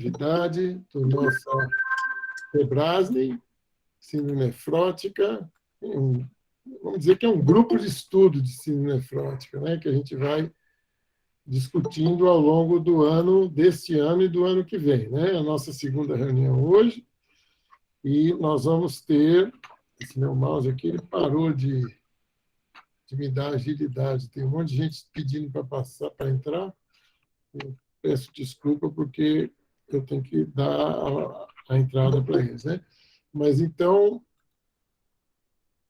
atividade do nosso Febrasne, síndrome nefrótica, vamos dizer que é um grupo de estudo de síndrome nefrótica, né, que a gente vai discutindo ao longo do ano, deste ano e do ano que vem. Né? A nossa segunda reunião hoje, e nós vamos ter... Esse meu mouse aqui, ele parou de me dar agilidade. Tem um monte de gente pedindo para passar, para entrar. Eu peço desculpa, porque eu tenho que dar a entrada para eles. Né? Mas, então,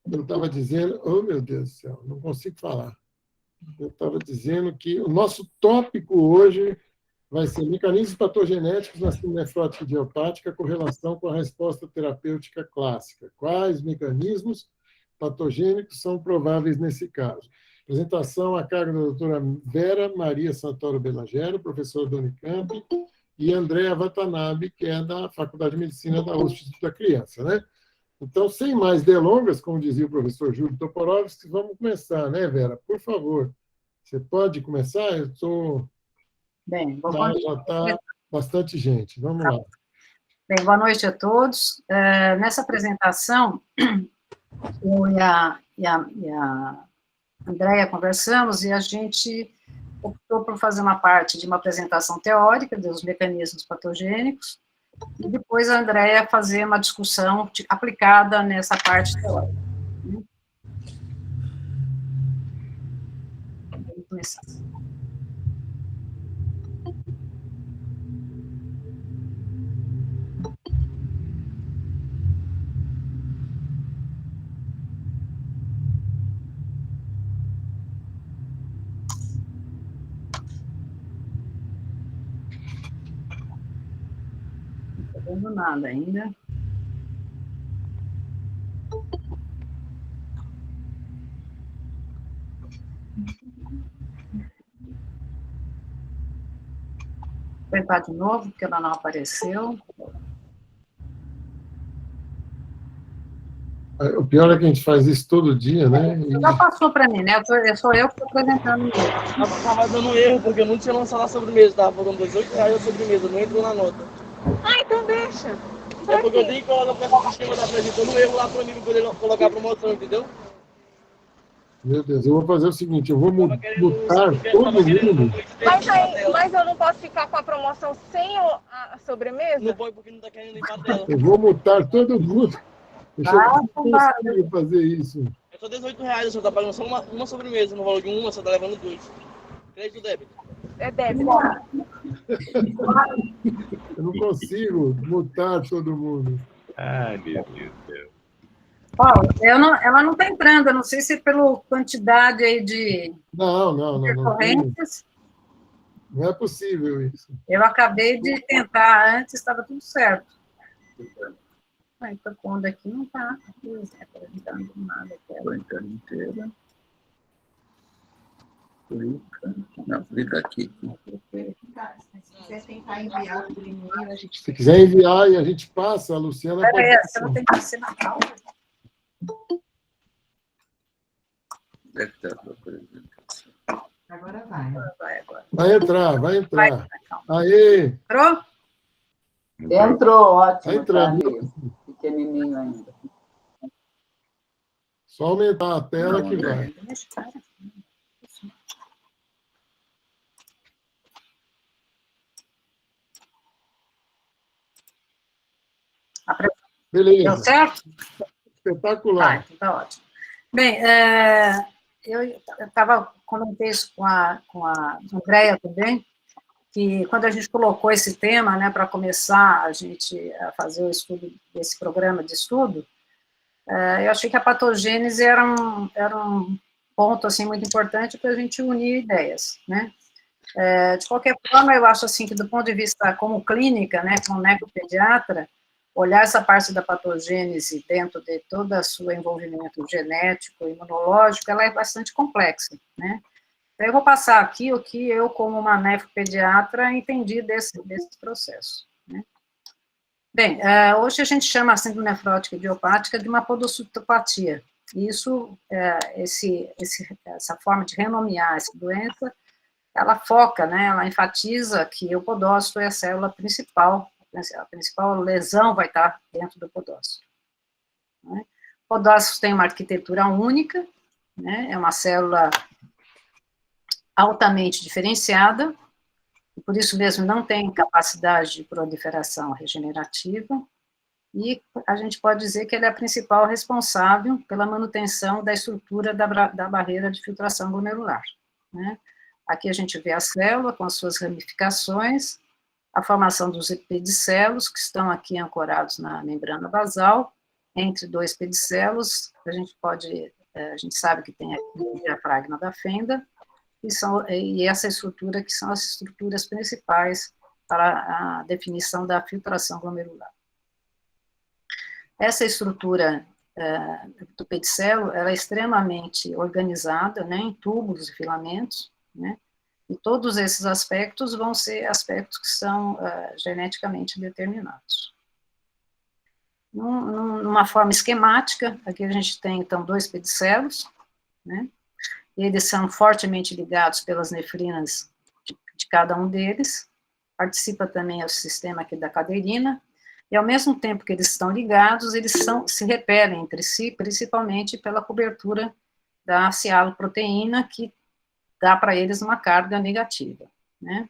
eu estava dizendo... Oh, meu Deus do céu, não consigo falar. Eu estava dizendo que o nosso tópico hoje vai ser mecanismos patogenéticos na síndrome nefrótica idiopática, correlação com a resposta terapêutica clássica. Quais mecanismos patogênicos são prováveis nesse caso? Apresentação a cargo da doutora Vera Maria Santoro Belagero, professora da Unicamp, e Andréa Watanabe, que é da Faculdade de Medicina da USP Instituto da Criança. Né? Então, sem mais delongas, como dizia o professor Júlio Toporovski, vamos começar, né, Vera? Por favor, você pode começar? Eu estou... Bem, já está bastante gente. Vamos lá. Bem, boa noite a todos. Nessa apresentação, eu e a Andréia conversamos e a gente optou por fazer uma parte de uma apresentação teórica dos mecanismos patogênicos e depois a Andréia fazer uma discussão aplicada nessa parte teórica. Vamos começar. Não estou vendo nada ainda. Vou tentar de novo, porque ela não apareceu. O pior é que a gente faz isso todo dia, né? Já passou para mim, né? Sou eu que estou apresentando mesmo. Estava dando erro, porque eu não tinha lançado a sobremesa. Estava pagando R$18 a sobremesa, não entrou na nota. Ah, então deixa. É porque eu tenho que colocar o sistema está apresentando erro lá para mim poder colocar a promoção, entendeu? Meu Deus, eu vou fazer o seguinte, eu vou mutar todo mundo. Mas eu não posso ficar com a promoção sem a sobremesa? Não pode, porque não está querendo limpar a tela. Eu vou mutar todo mundo. Eu não consigo fazer isso. É só R$18, o senhor está pagando só uma sobremesa, no valor de uma, você está levando duas. Crédito ou débito? É débito. Eu não consigo mutar todo mundo. Ai, meu Deus do céu. Paulo, ela não está entrando, eu não sei se é pela quantidade aí de Não. recorrentes. Não é possível isso. Eu acabei de tentar antes, estava tudo certo. Estou pondo aqui, não está apresentando nada. Clica inteira. Clica aqui. Se quiser tentar enviar por e-mail, a gente... Se quiser enviar e a gente passa, a Luciana... Peraí, ela tem que ser na calma. Agora vai. Vai entrar. Aê! Entrou? Entrou, ótimo. Vai entrar. Pequenininho ainda. Só aumentar a tela que vai. Beleza. Deu certo? Espetacular. Então tá ótimo. Bem, eu comentei isso com a Andréia também, que quando a gente colocou esse tema, né, para começar a gente a fazer o estudo desse programa de estudo, eu achei que a patogênese era um ponto assim muito importante para a gente unir ideias, né? De qualquer forma, eu acho assim que do ponto de vista como clínica, né, como necropediatra, olhar essa parte da patogênese dentro de todo o seu envolvimento genético, imunológico, ela é bastante complexa, né? Então, eu vou passar aqui o que eu, como uma nefropediatra, entendi desse processo, né? Bem, hoje a gente chama a síndrome nefrótica idiopática de uma podocytopatia. Isso, essa forma de renomear essa doença ela foca, né, ela enfatiza que o podócito é a célula principal, a principal lesão vai estar dentro do podócito. Né? O podócito tem uma arquitetura única, né, é uma célula altamente diferenciada, e por isso mesmo não tem capacidade de proliferação regenerativa, e a gente pode dizer que ele é a principal responsável pela manutenção da estrutura da barreira de filtração glomerular. Né? Aqui a gente vê a célula com as suas ramificações, a formação dos pedicelos, que estão aqui ancorados na membrana basal, entre dois pedicelos, a gente sabe que tem aqui o diafragma da fenda, e essa estrutura que são as estruturas principais para a definição da filtração glomerular. Essa estrutura do pedicelo, ela é extremamente organizada, né, em tubos e filamentos, né, e todos esses aspectos vão ser aspectos que são geneticamente determinados. Numa forma esquemática, aqui a gente tem, então, dois pedicelos, né, eles são fortemente ligados pelas nefrinas de cada um deles, participa também o sistema aqui da cadeirina, e ao mesmo tempo que eles estão ligados, eles se repelem entre si, principalmente pela cobertura da cialoproteína, que dá para eles uma carga negativa, né?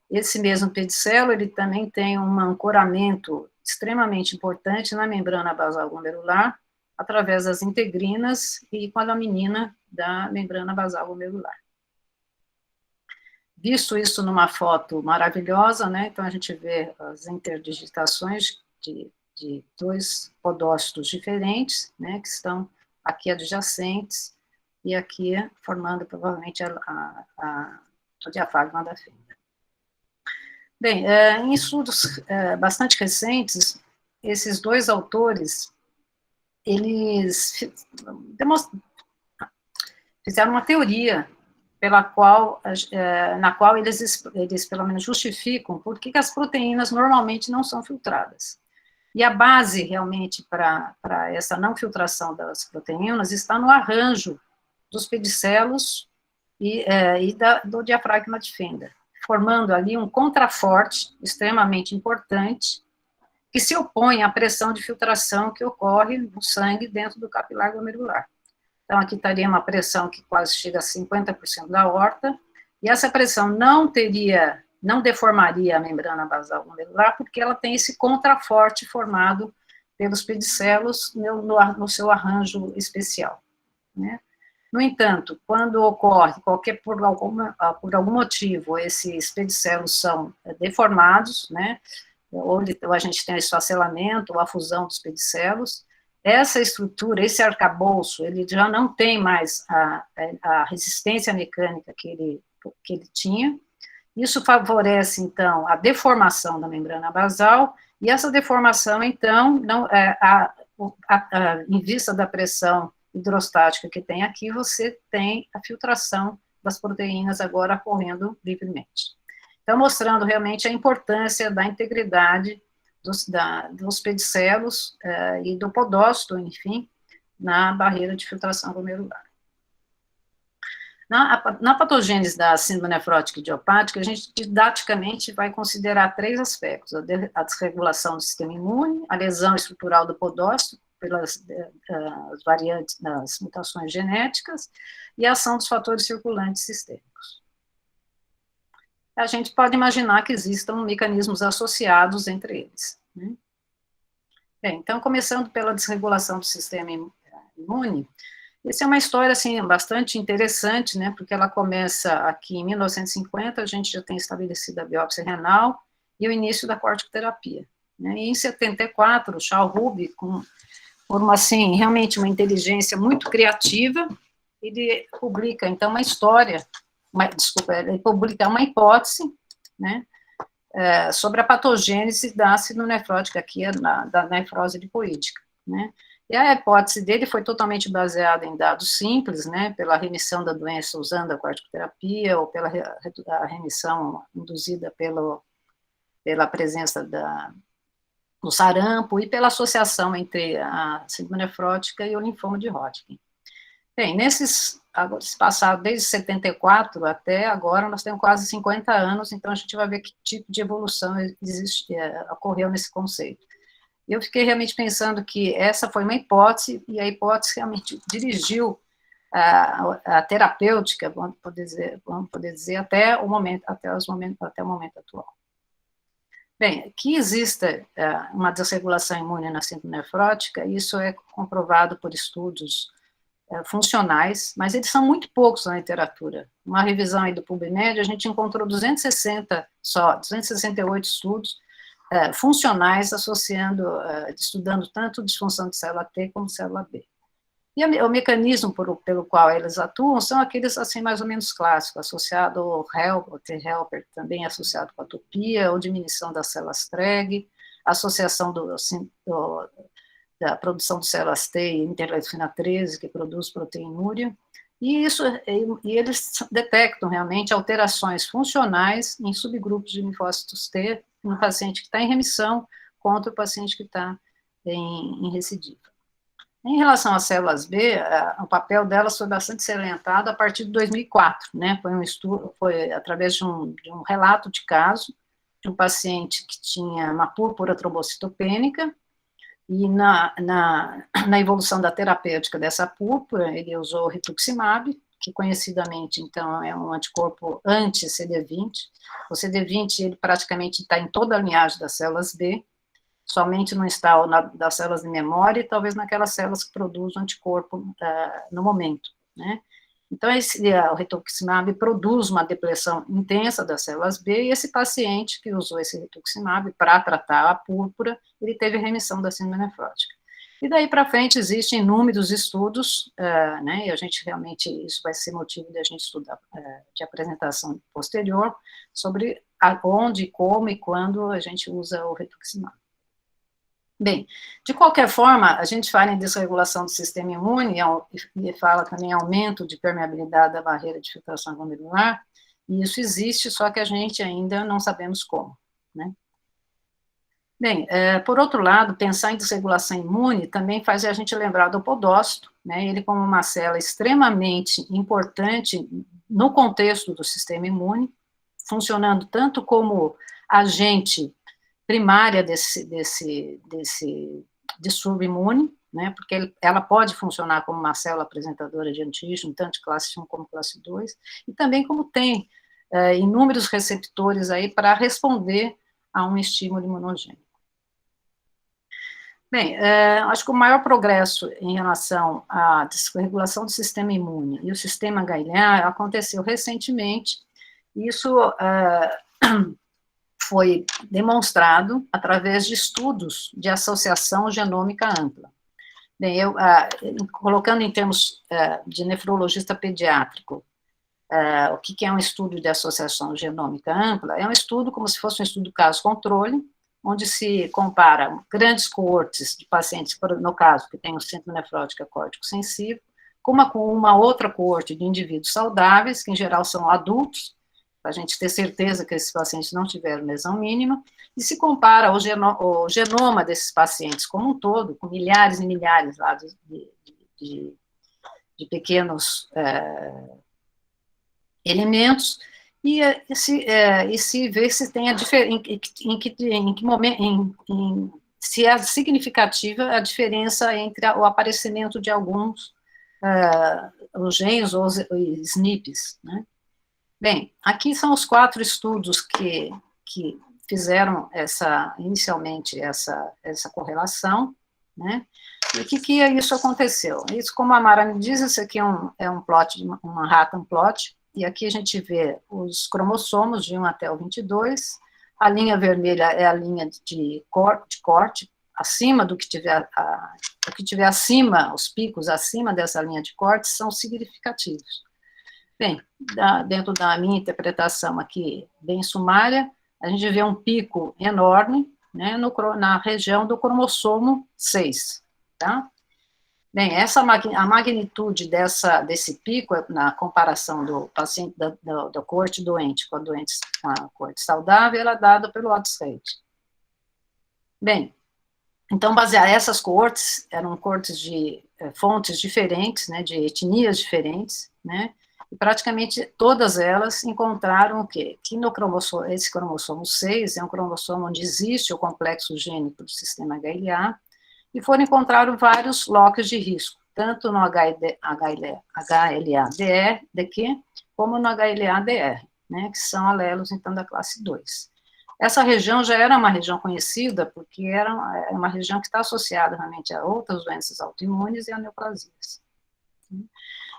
Esse mesmo pedicelo, ele também tem um ancoramento extremamente importante na membrana basal glomerular, através das integrinas e com a laminina da membrana basal glomerular. Visto isso numa foto maravilhosa, né, então a gente vê as interdigitações de dois podócitos diferentes, né, que estão aqui adjacentes e aqui formando provavelmente o diafragma da fenda. Bem, em estudos bastante recentes, esses dois autores, eles fizeram uma teoria na qual eles pelo menos justificam por que as proteínas normalmente não são filtradas. E a base, realmente, para essa não filtração das proteínas está no arranjo dos pedicelos e do diafragma de fenda, formando ali um contraforte extremamente importante, que se opõe à pressão de filtração que ocorre no sangue dentro do capilar glomerular. Então, aqui estaria uma pressão que quase chega a 50% da aorta, e essa pressão não deformaria a membrana basal glomerular, porque ela tem esse contraforte formado pelos pedicelos no seu arranjo especial, né? No entanto, quando ocorre por algum motivo, esses pedicelos são deformados, né? Ou a gente tem o esfacelamento ou a fusão dos pedicelos, essa estrutura, esse arcabouço, ele já não tem mais a resistência mecânica que ele tinha. Isso favorece, então, a deformação da membrana basal, e essa deformação, então, em vista da pressão hidrostática que tem aqui, você tem a filtração das proteínas agora ocorrendo livremente. Então, mostrando realmente a importância da integridade dos pedicelos e do podócito, enfim, na barreira de filtração glomerular. Na patogênese da síndrome nefrótica idiopática, a gente didaticamente vai considerar três aspectos: a desregulação do sistema imune, a lesão estrutural do podócito pelas variantes das mutações genéticas e a ação dos fatores circulantes sistêmicos. A gente pode imaginar que existam mecanismos associados entre eles, né? Bem, então, começando pela desregulação do sistema imune, essa é uma história, assim, bastante interessante, né, porque ela começa aqui em 1950, a gente já tem estabelecido a biópsia renal e o início da corticoterapia, né? E em 74, o Charles Ruby, por assim, realmente uma inteligência muito criativa, ele publica, então, uma história, ele publica uma hipótese, né, sobre a patogênese da síndrome nefrótica, aqui da nefrose lipoídica, né. E a hipótese dele foi totalmente baseada em dados simples, né, pela remissão da doença usando a corticoterapia, ou pela remissão induzida pela presença do sarampo, e pela associação entre a síndrome nefrótica e o linfoma de Hodgkin. Bem, nesses agora, se passar desde 74 até agora, nós temos quase 50 anos, então a gente vai ver que tipo de evolução ocorreu nesse conceito. Eu fiquei realmente pensando que essa foi uma hipótese, e a hipótese realmente dirigiu a terapêutica, vamos poder dizer até o momento atual. Bem, que exista uma desregulação imune na síndrome nefrótica, isso é comprovado por estudos funcionais, mas eles são muito poucos na literatura. Uma revisão aí do PubMed, a gente encontrou 268 estudos funcionais estudando tanto disfunção de célula T como célula B. E o mecanismo pelo qual eles atuam são aqueles, assim, mais ou menos clássicos, associado ao T-helper, também associado com atopia, ou diminuição das células TREG, associação da produção de células T e interleucina 13, que produz proteinúria, e eles detectam realmente alterações funcionais em subgrupos de linfócitos T no paciente que está em remissão contra o paciente que está em recidiva. Em relação às células B, o papel delas foi bastante salientado a partir de 2004, né? Foi através de um relato de caso de um paciente que tinha uma púrpura trombocitopênica, e na evolução da terapêutica dessa púrpura, ele usou o rituximab, que conhecidamente, então, é um anticorpo anti-CD20. O CD20, ele praticamente está em toda a linhagem das células B, somente não está das células de memória e talvez naquelas células que produzem o anticorpo no momento, né? Então, o rituximab produz uma depressão intensa das células B, e esse paciente que usou esse rituximab para tratar a púrpura, ele teve remissão da síndrome nefrótica. E daí para frente existem inúmeros estudos, né, e a gente realmente, isso vai ser motivo de a gente estudar, de apresentação posterior, sobre onde, como e quando a gente usa o rituximab. Bem, de qualquer forma, a gente fala em desregulação do sistema imune e fala também em aumento de permeabilidade da barreira de filtração glomerular, e isso existe, só que a gente ainda não sabemos como, né? Bem, por outro lado, pensar em desregulação imune também faz a gente lembrar do podócito, né? Ele como uma célula extremamente importante no contexto do sistema imune, funcionando tanto como agente primária de distúrbio imune, né, porque ela pode funcionar como uma célula apresentadora de antígeno, tanto classe 1 como classe 2, e também como tem inúmeros receptores aí para responder a um estímulo imunogênico. Bem, acho que o maior progresso em relação à desregulação do sistema imune e o sistema H-LA aconteceu recentemente, e isso foi demonstrado através de estudos de associação genômica ampla. Bem, colocando em termos de nefrologista pediátrico, o que é um estudo de associação genômica ampla? É um estudo como se fosse um estudo caso-controle, onde se compara grandes coortes de pacientes, no caso, que têm síndrome nefrótica córtico-sensível, com uma outra coorte de indivíduos saudáveis, que em geral são adultos, para a gente ter certeza que esses pacientes não tiveram lesão mínima, e se compara o genoma desses pacientes como um todo, com milhares e milhares lá de pequenos elementos, e se vê se tem em que momento, se é significativa a diferença entre o aparecimento de alguns os genes ou os SNPs, né? Bem, aqui são os 4 estudos que fizeram inicialmente essa correlação, né? E o que isso aconteceu? Isso, como a Mara me diz, isso aqui é um plot, um Manhattan plot, e aqui a gente vê os cromossomos de 1 até o 22, a linha vermelha é a linha de corte, acima do que tiver, o que tiver acima, os picos acima dessa linha de corte são significativos. Bem, dentro da minha interpretação aqui, bem sumária, a gente vê um pico enorme, né, na região do cromossomo 6, tá? Bem, a magnitude desse pico, na comparação do paciente, da coorte doente com a coorte saudável, ela é dada pelo odds rate. Bem, Então, basear essas coortes, eram coortes de fontes diferentes, né, de etnias diferentes, né, e praticamente todas elas encontraram o quê? Que no cromossomo, esse cromossomo 6 é um cromossomo onde existe o complexo gênico do sistema HLA, e foram encontrados vários locos de risco, tanto no HLA-DR, como no HLA-DR, né, que são alelos, então, da classe 2. Essa região já era uma região conhecida, porque era uma região que está associada realmente a outras doenças autoimunes e a neoplasias.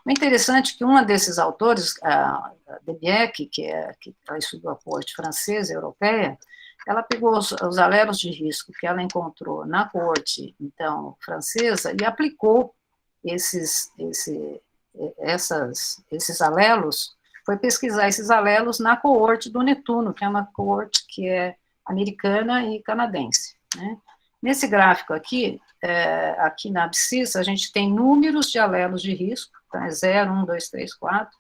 É interessante que uma desses autores, a Debieck, que ela estudou a coorte francesa e europeia, ela pegou os alelos de risco que ela encontrou na coorte, então, francesa, e aplicou esses alelos, foi pesquisar esses alelos na coorte do Netuno, que é uma coorte que é americana e canadense, né? Nesse gráfico aqui, aqui na abscissa, a gente tem números de alelos de risco, então é 0, 1, 2, 3, 4,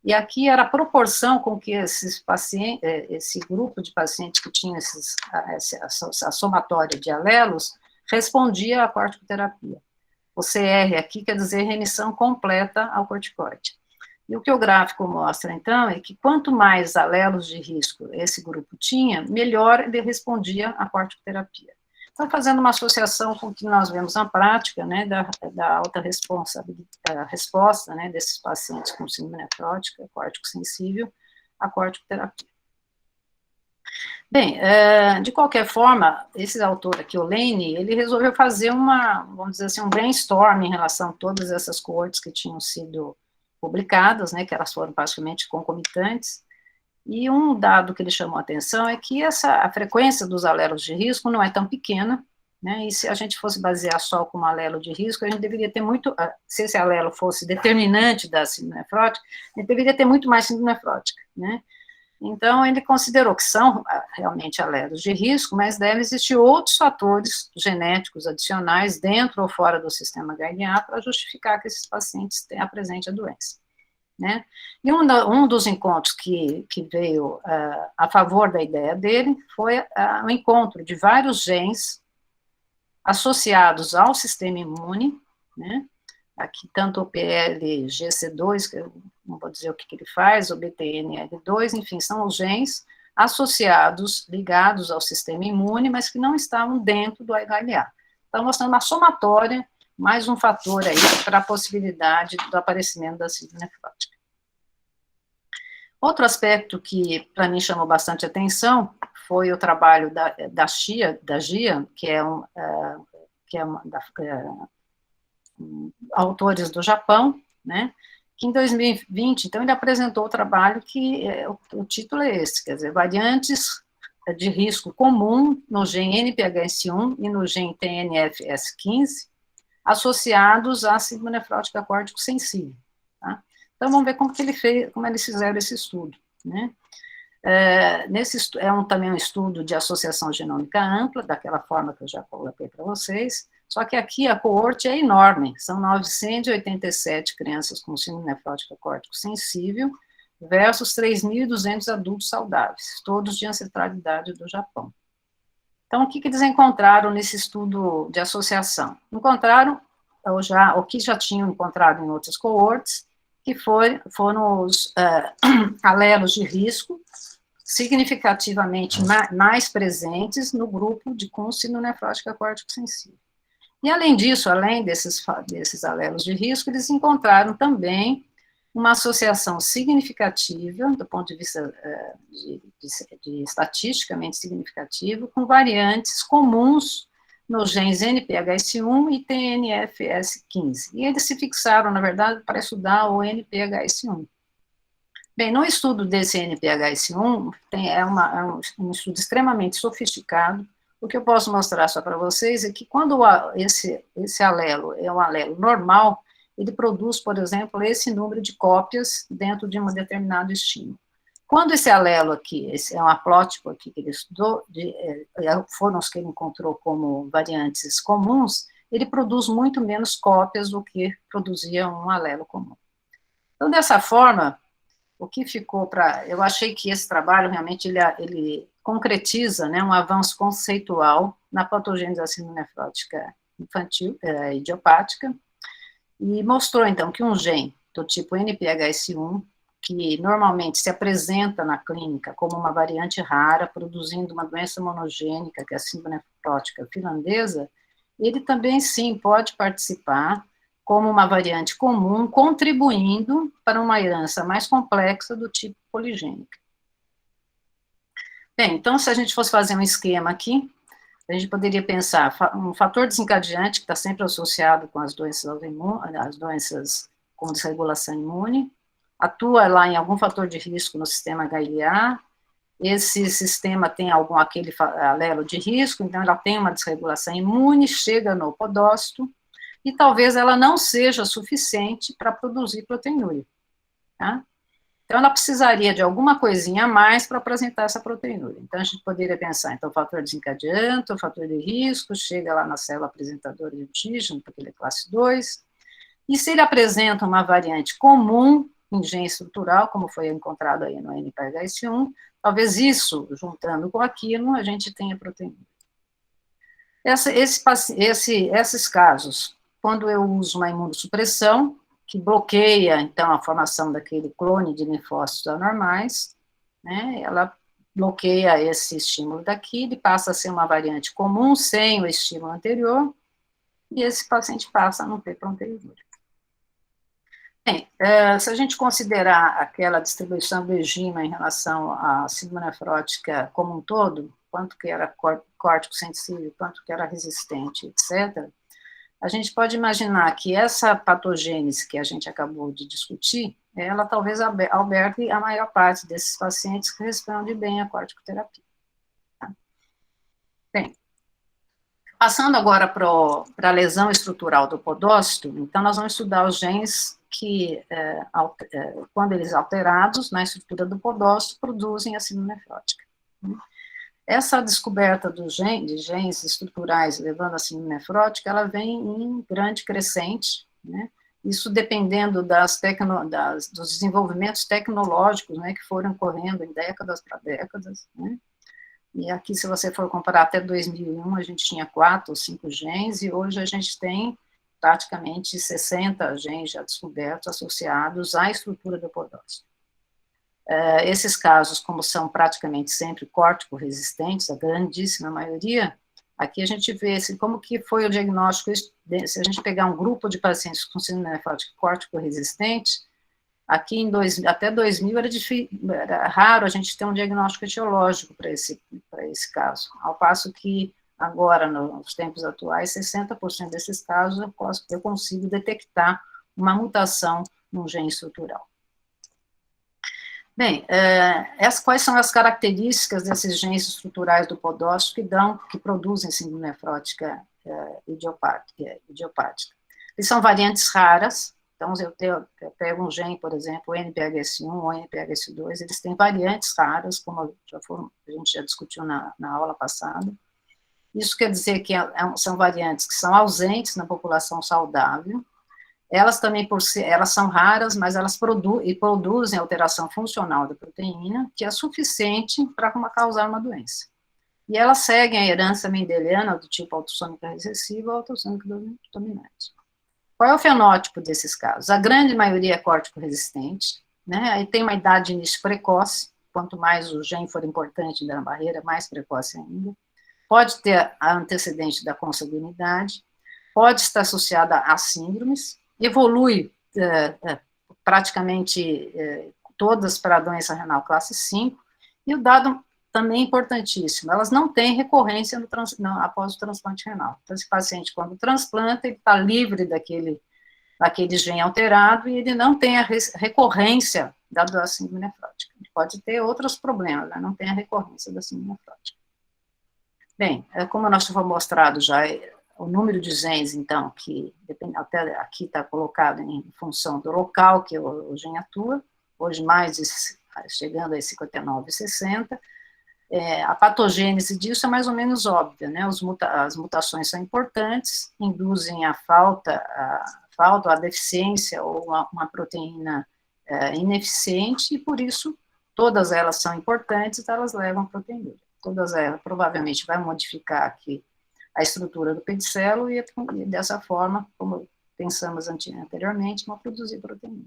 e aqui era a proporção com que esses pacientes, esse grupo de pacientes que tinha a somatória de alelos, respondia à corticoterapia. O CR aqui quer dizer remissão completa ao corticoide. E o que o gráfico mostra, então, é que quanto mais alelos de risco esse grupo tinha, melhor ele respondia à corticoterapia. Então, fazendo uma associação com o que nós vemos na prática, né, da alta resposta, né, desses pacientes com síndrome nefrótica, córtico sensível, à corticoterapia. Bem, de qualquer forma, esse autor aqui, o Lane, ele resolveu fazer vamos dizer assim, um brainstorm em relação a todas essas coortes que tinham sido publicadas, né, que elas foram praticamente concomitantes, e um dado que ele chamou a atenção é que a frequência dos alelos de risco não é tão pequena, né, e se a gente fosse basear só com um alelo de risco, a gente deveria ter se esse alelo fosse determinante da síndrome nefrótica, a gente deveria ter muito mais síndrome nefrótica, né. Então, ele considerou que são realmente alelos de risco, mas devem existir outros fatores genéticos adicionais dentro ou fora do sistema HLA para justificar que esses pacientes tenham presente a doença, né? E um dos encontros que veio a favor da ideia dele foi o encontro de vários genes associados ao sistema imune, né? Aqui, tanto o PLGC2, que eu não vou dizer o que ele faz, o BTNL2, enfim, são os genes associados, ligados ao sistema imune, mas que não estavam dentro do HLA. Então, mostrando uma somatória, mais um fator aí para a possibilidade do aparecimento da síndrome nefrótica. Outro aspecto que, para mim, chamou bastante atenção foi o trabalho da GIA, que é autores do Japão, né, que em 2020, então, ele apresentou o trabalho que, o título é esse, quer dizer, variantes de risco comum no gene NPHS1 e no gene TNFS15, associados à síndrome nefrótica córtico sensível, tá? Então, vamos ver como eles fizeram esse estudo, né. Também um estudo de associação genômica ampla, daquela forma que eu já coloquei para vocês, só que aqui a coorte é enorme, são 987 crianças com síndrome nefrótica córtico sensível versus 3.200 adultos saudáveis, todos de ancestralidade do Japão. Então, o que eles encontraram nesse estudo de associação? Encontraram o que já tinham encontrado em outras coortes, que foram os alelos de risco significativamente mais presentes no grupo com síndrome nefrótica córtico sensível. E, além disso, além desses alelos de risco, eles encontraram também uma associação significativa, do ponto de vista de estatisticamente significativo, com variantes comuns nos genes NPHS1 e TNFS15. E eles se fixaram, na verdade, para estudar o NPHS1. Bem, no estudo desse NPHS1, um estudo extremamente sofisticado. O que eu posso mostrar só para vocês é que quando esse alelo é um alelo normal, ele produz, por exemplo, esse número de cópias dentro de um determinado estímulo. Quando esse alelo aqui, esse é um haplótipo aqui que ele estudou, foram os que ele encontrou como variantes comuns, ele produz muito menos cópias do que produzia um alelo comum. Então, dessa forma, o que ficou eu achei que esse trabalho realmente ele concretiza, né, um avanço conceitual na patogênese da síndrome nefrótica infantil, idiopática, e mostrou, então, que um gene do tipo NPHS1, que normalmente se apresenta na clínica como uma variante rara, produzindo uma doença monogênica, que é a síndrome nefrótica finlandesa, ele também, sim, pode participar como uma variante comum, contribuindo para uma herança mais complexa do tipo poligênica. Bem, então, se a gente fosse fazer um esquema aqui, a gente poderia pensar um fator desencadeante que está sempre associado com as doenças autoimunes, as doenças com desregulação imune, atua lá em algum fator de risco no sistema HLA, esse sistema tem aquele alelo de risco, então ela tem uma desregulação imune, chega no podócito, e talvez ela não seja suficiente para produzir proteinúria, tá? Então, ela precisaria de alguma coisinha a mais para apresentar essa proteinúria. Então, a gente poderia pensar, então, o fator desencadeante, o fator de risco, chega lá na célula apresentadora de antígeno, porque ele é classe 2, e se ele apresenta uma variante comum em gene estrutural, como foi encontrado aí no NPHS1, talvez isso, juntando com aquilo, a gente tenha proteinúria. Esses casos, quando eu uso uma imunossupressão, que bloqueia, então, a formação daquele clone de linfócitos anormais, né, ela bloqueia esse estímulo daqui, ele passa a ser uma variante comum, sem o estímulo anterior, e esse paciente passa a não ter proteinúria. Bem, se a gente considerar aquela distribuição do regime em relação à síndrome nefrótica como um todo, quanto que era córtico sensível, quanto que era resistente, etc., a gente pode imaginar que essa patogênese que a gente acabou de discutir, ela talvez alberte a maior parte desses pacientes que respondem bem à corticoterapia. Tá? Bem, passando agora para a lesão estrutural do podócito, então nós vamos estudar os genes que, quando eles alterados na estrutura do podócito, produzem a síndrome nefrótica. Essa descoberta de genes estruturais levando a síndrome nefrótica, ela vem em grande crescente, né? Isso dependendo dos desenvolvimentos tecnológicos, né, que foram ocorrendo em décadas para décadas, né? E aqui, se você for comparar até 2001, a gente tinha 4 ou 5 genes, e hoje a gente tem praticamente 60 genes já descobertos associados à estrutura do podócito. Esses casos, como são praticamente sempre córtico-resistentes, a grandíssima maioria, aqui a gente vê como que foi o diagnóstico, se a gente pegar um grupo de pacientes com síndrome nefrótica córtico-resistente, aqui até 2000 era raro a gente ter um diagnóstico etiológico para esse caso, ao passo que agora, nos tempos atuais, 60% desses casos eu consigo detectar uma mutação num gene estrutural. Bem, quais são as características desses genes estruturais do podócito que produzem síndrome nefrótica idiopática? Eles são variantes raras, então eu pego um gene, por exemplo, o NPHS1 ou NPHS2, eles têm variantes raras, como a gente já discutiu na aula passada. Isso quer dizer que são variantes que são ausentes na população saudável. Elas também, elas são raras, mas elas produzem alteração funcional da proteína, que é suficiente para causar uma doença. E elas seguem a herança mendeliana do tipo autossômica recessiva ou autossômica dominante. Qual é o fenótipo desses casos? A grande maioria é córtico-resistente, né? Aí tem uma idade de início precoce, quanto mais o gene for importante na barreira, mais precoce ainda. Pode ter a antecedente da consanguinidade, pode estar associada a síndromes, evolui praticamente todas para a doença renal classe 5, e o dado também importantíssimo, elas não têm recorrência após o transplante renal. Então, esse paciente, quando transplanta, ele está livre daquele gene alterado e ele não tem a recorrência da síndrome nefrótica. Ele pode ter outros problemas, né? Não tem a recorrência da síndrome nefrótica. Bem, como nós foi mostrado já, o número de genes, então, que até aqui está colocado em função do local que o gene atua, hoje chegando a 59 e 60, a patogênese disso é mais ou menos óbvia, né? As mutações são importantes, induzem a falta, a deficiência ou uma proteína ineficiente, e por isso todas elas são importantes, elas levam a proteinúria. todas elas provavelmente vai modificar aqui a estrutura do pedicelo e dessa forma, como pensamos anteriormente, vão produzir proteína.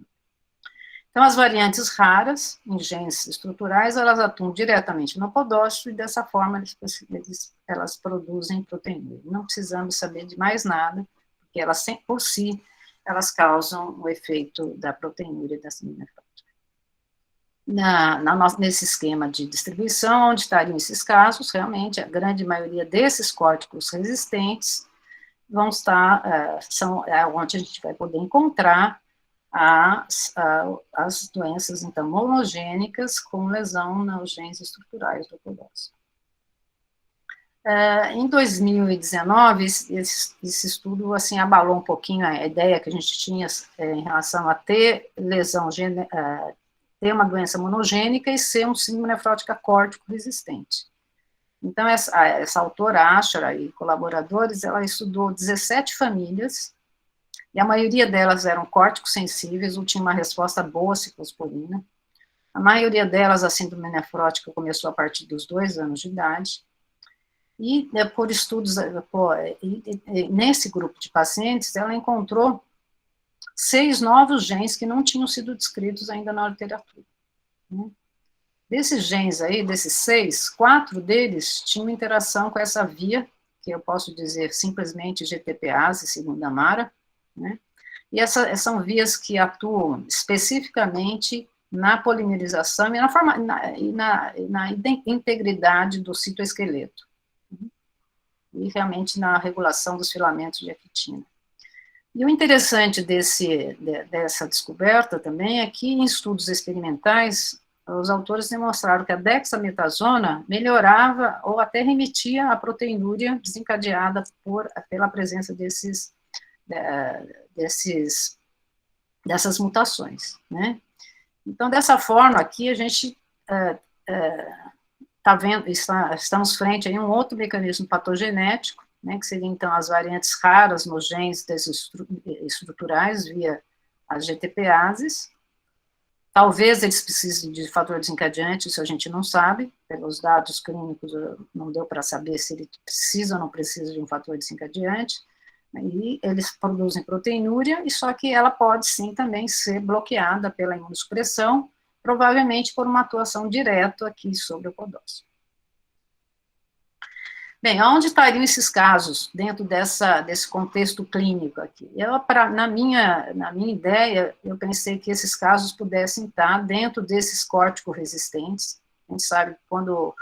Então, as variantes raras, em genes estruturais, elas atuam diretamente no podócito e, dessa forma, elas produzem proteína. Não precisamos saber de mais nada, porque elas, por si, elas causam o efeito da proteinúria da síndrome nefrótica. Nesse esquema de distribuição, onde estariam esses casos, realmente, a grande maioria desses córticos resistentes vão estar, são onde a gente vai poder encontrar as doenças, então, monogênicas com lesão nos genes estruturais do podócito. Em 2019, esse estudo, assim, abalou um pouquinho a ideia que a gente tinha em relação a ter lesão, ter uma doença monogênica e ser um síndrome nefrótica córtico resistente. Então, essa autora, Ashra, e colaboradores, ela estudou 17 famílias, e a maioria delas eram córticos sensíveis, ou tinha uma resposta boa à ciclosporina. A maioria delas, a síndrome nefrótica, começou a partir dos 2 anos de idade. E, por estudos, nesse grupo de pacientes, ela encontrou 6 novos genes que não tinham sido descritos ainda na literatura. Desses genes aí, desses 6, 4 deles tinham interação com essa via, que eu posso dizer simplesmente GTPase, segundo a Mara, né? E são vias que atuam especificamente na polimerização e na integridade do citoesqueleto, e realmente na regulação dos filamentos de actina. E o interessante dessa descoberta também é que, em estudos experimentais, os autores demonstraram que a dexametasona melhorava ou até remetia à proteinúria desencadeada pela presença dessas mutações, né? Então, dessa forma, aqui a gente estamos frente a um outro mecanismo patogenético, né, que seriam, então, as variantes raras nos genes estruturais via as GTPases. Talvez eles precisem de fator desencadeante, isso a gente não sabe, pelos dados clínicos não deu para saber se ele precisa ou não precisa de um fator desencadeante, e eles produzem proteinúria, e só que ela pode sim também ser bloqueada pela imunossupressão, provavelmente por uma atuação direta aqui sobre o podócito. Bem, onde estariam esses casos dentro desse contexto clínico aqui? Na minha ideia, eu pensei que esses casos pudessem estar dentro desses córtico-resistentes. A gente sabe que quando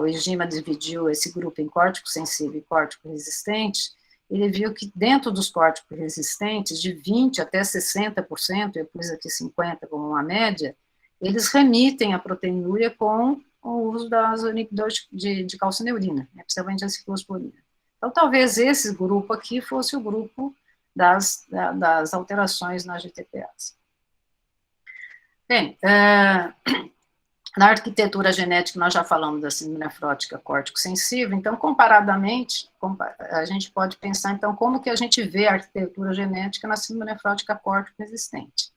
o IGIMA dividiu esse grupo em córtico sensível e córtico resistente, ele viu que dentro dos córticos resistentes, de 20% até 60%, eu pus aqui 50% como uma média, eles remitem a proteinúria com o uso das inibidores de calcineurina, principalmente a ciclosporina. Então, talvez esse grupo aqui fosse o grupo das alterações na GTPase. Bem, na arquitetura genética, nós já falamos da síndrome nefrótica córtico-sensível, então, comparadamente, a gente pode pensar, então, como que a gente vê a arquitetura genética na síndrome nefrótica córtico-resistente.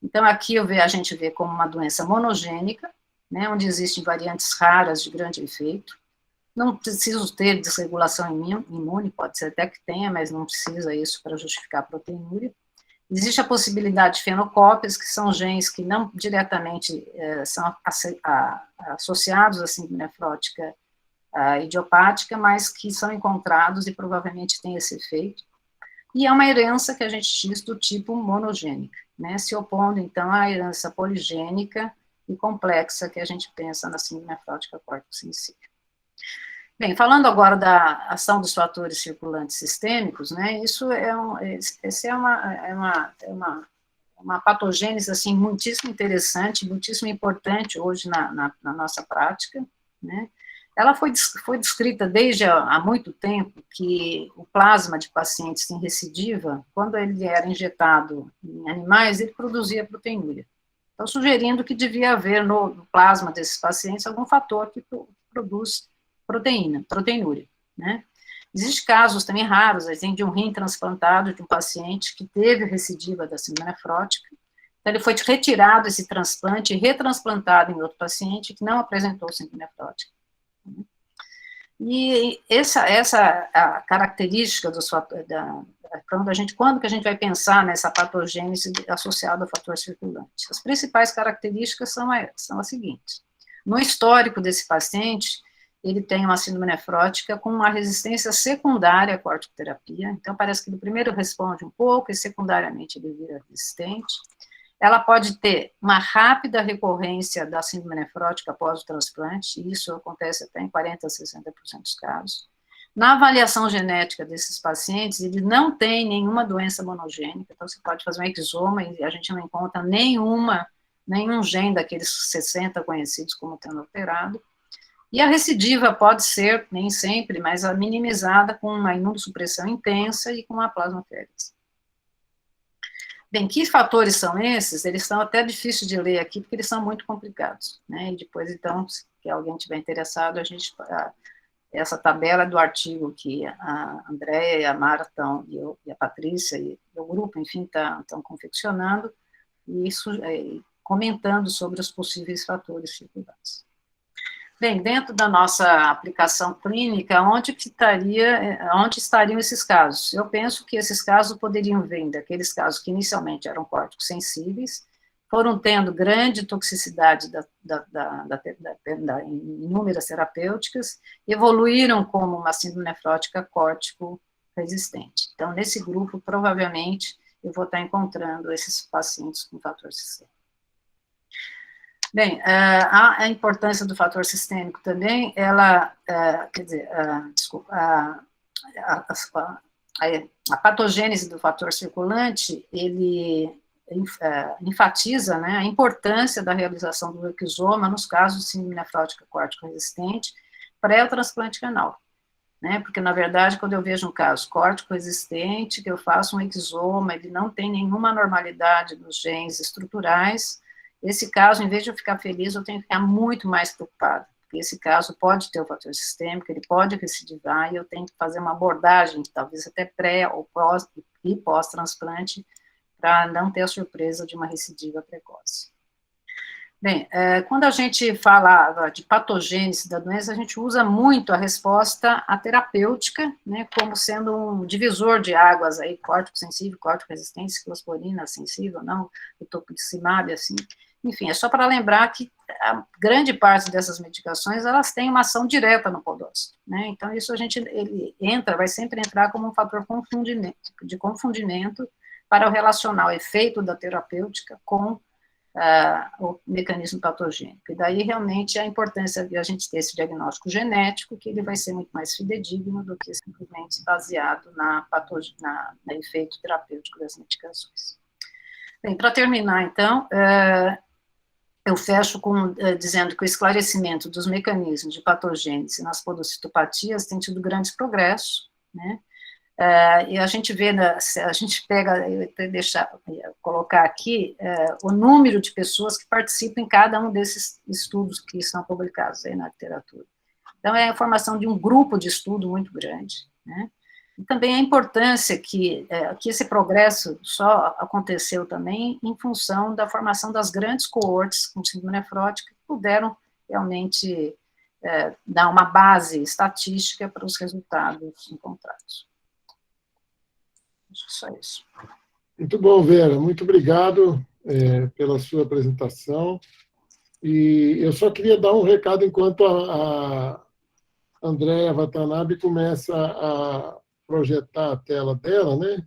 Então, aqui a gente vê como uma doença monogênica, né, onde existem variantes raras de grande efeito. Não preciso ter desregulação imune, pode ser até que tenha, mas não precisa isso para justificar a proteinúria. Existe a possibilidade de fenocópias, que são genes que não diretamente são associados à síndrome nefrótica idiopática, mas que são encontrados e provavelmente têm esse efeito. E é uma herança que a gente diz do tipo monogênica, né, se opondo, então, à herança poligênica e complexa que a gente pensa na síndrome nefrótica córtico-sensível. Bem, falando agora da ação dos fatores circulantes sistêmicos, né, essa é uma patogênese, assim, muitíssimo interessante, muitíssimo importante hoje na nossa prática, né. Ela foi descrita desde há muito tempo que o plasma de pacientes em recidiva, quando ele era injetado em animais, ele produzia proteinúria. Então, sugerindo que devia haver no plasma desses pacientes algum fator que produz proteinúria, né? Existem casos também raros, assim, de um rim transplantado de um paciente que teve recidiva da síndrome nefrótica. Então, ele foi retirado esse transplante e retransplantado em outro paciente que não apresentou síndrome nefrótica. E essa a característica dos fatores, quando que a gente vai pensar nessa patogênese associada ao fator circulante? As principais características são as seguintes. No histórico desse paciente, ele tem uma síndrome nefrótica com uma resistência secundária à corticoterapia, então parece que ele primeiro responde um pouco e secundariamente ele vira resistente. Ela pode ter uma rápida recorrência da síndrome nefrótica após o transplante, e isso acontece até em 40% a 60% dos casos. Na avaliação genética desses pacientes, ele não tem nenhuma doença monogênica, então você pode fazer um exoma e a gente não encontra nenhum gene daqueles 60 conhecidos como tendo alterado. E a recidiva pode ser, nem sempre, mas minimizada com uma imunossupressão intensa e com uma plasmaférese. Bem, que fatores são esses? Eles são até difíceis de ler aqui, porque eles são muito complicados, né? E depois, então, se alguém estiver interessado, essa tabela do artigo que a Andréia e a Mara e a Patrícia e o grupo, enfim, estão confeccionando, e isso, comentando sobre os possíveis fatores circulantes. Bem, dentro da nossa aplicação clínica, onde estariam esses casos? Eu penso que esses casos poderiam vir daqueles casos que inicialmente eram córticos sensíveis, foram tendo grande toxicidade em inúmeras terapêuticas, evoluíram como uma síndrome nefrótica córtico-resistente. Então, nesse grupo, provavelmente, eu vou estar encontrando esses pacientes com fator sistêmico. Bem, a importância do fator sistêmico também, a patogênese do fator circulante, ele enfatiza, né, a importância da realização do exoma nos casos de síndrome nefrótica córtico-resistente pré o transplante renal, né, porque, na verdade, quando eu vejo um caso córtico-resistente, que eu faço um exoma, ele não tem nenhuma anormalidade nos genes estruturais, esse caso, em vez de eu ficar feliz, eu tenho que ficar muito mais preocupada, porque esse caso pode ter o fator sistêmico, ele pode recidivar, e eu tenho que fazer uma abordagem, talvez até pré ou pós e pós-transplante, para não ter a surpresa de uma recidiva precoce. Bem, quando a gente fala de patogênese da doença, a gente usa muito a resposta à terapêutica, né, como sendo um divisor de águas aí, córtico sensível, córtico resistente, ciclosporina sensível, não, rituximab, assim. Enfim, é só para lembrar que a grande parte dessas medicações, elas têm uma ação direta no podócito, né? Então, isso ele vai sempre entrar como um fator de confundimento para relacionar o efeito da terapêutica com o mecanismo patogênico. E daí, realmente, a importância de a gente ter esse diagnóstico genético, que ele vai ser muito mais fidedigno do que simplesmente baseado no efeito terapêutico das medicações. Bem, para terminar, então, eu fecho dizendo que o esclarecimento dos mecanismos de patogênese nas podocitopatias tem tido grandes progressos, né? E a gente vê, a gente pega, eu vou colocar aqui o número de pessoas que participam em cada um desses estudos que estão publicados aí na literatura. Então, é a formação de um grupo de estudo muito grande, né? E também a importância que esse progresso só aconteceu também em função da formação das grandes coortes com síndrome nefrótica, que puderam realmente dar uma base estatística para os resultados encontrados. Acho que só isso. Muito bom, Vera. Muito obrigado pela sua apresentação. E eu só queria dar um recado enquanto a Andréia Watanabe começa a projetar a tela dela, né?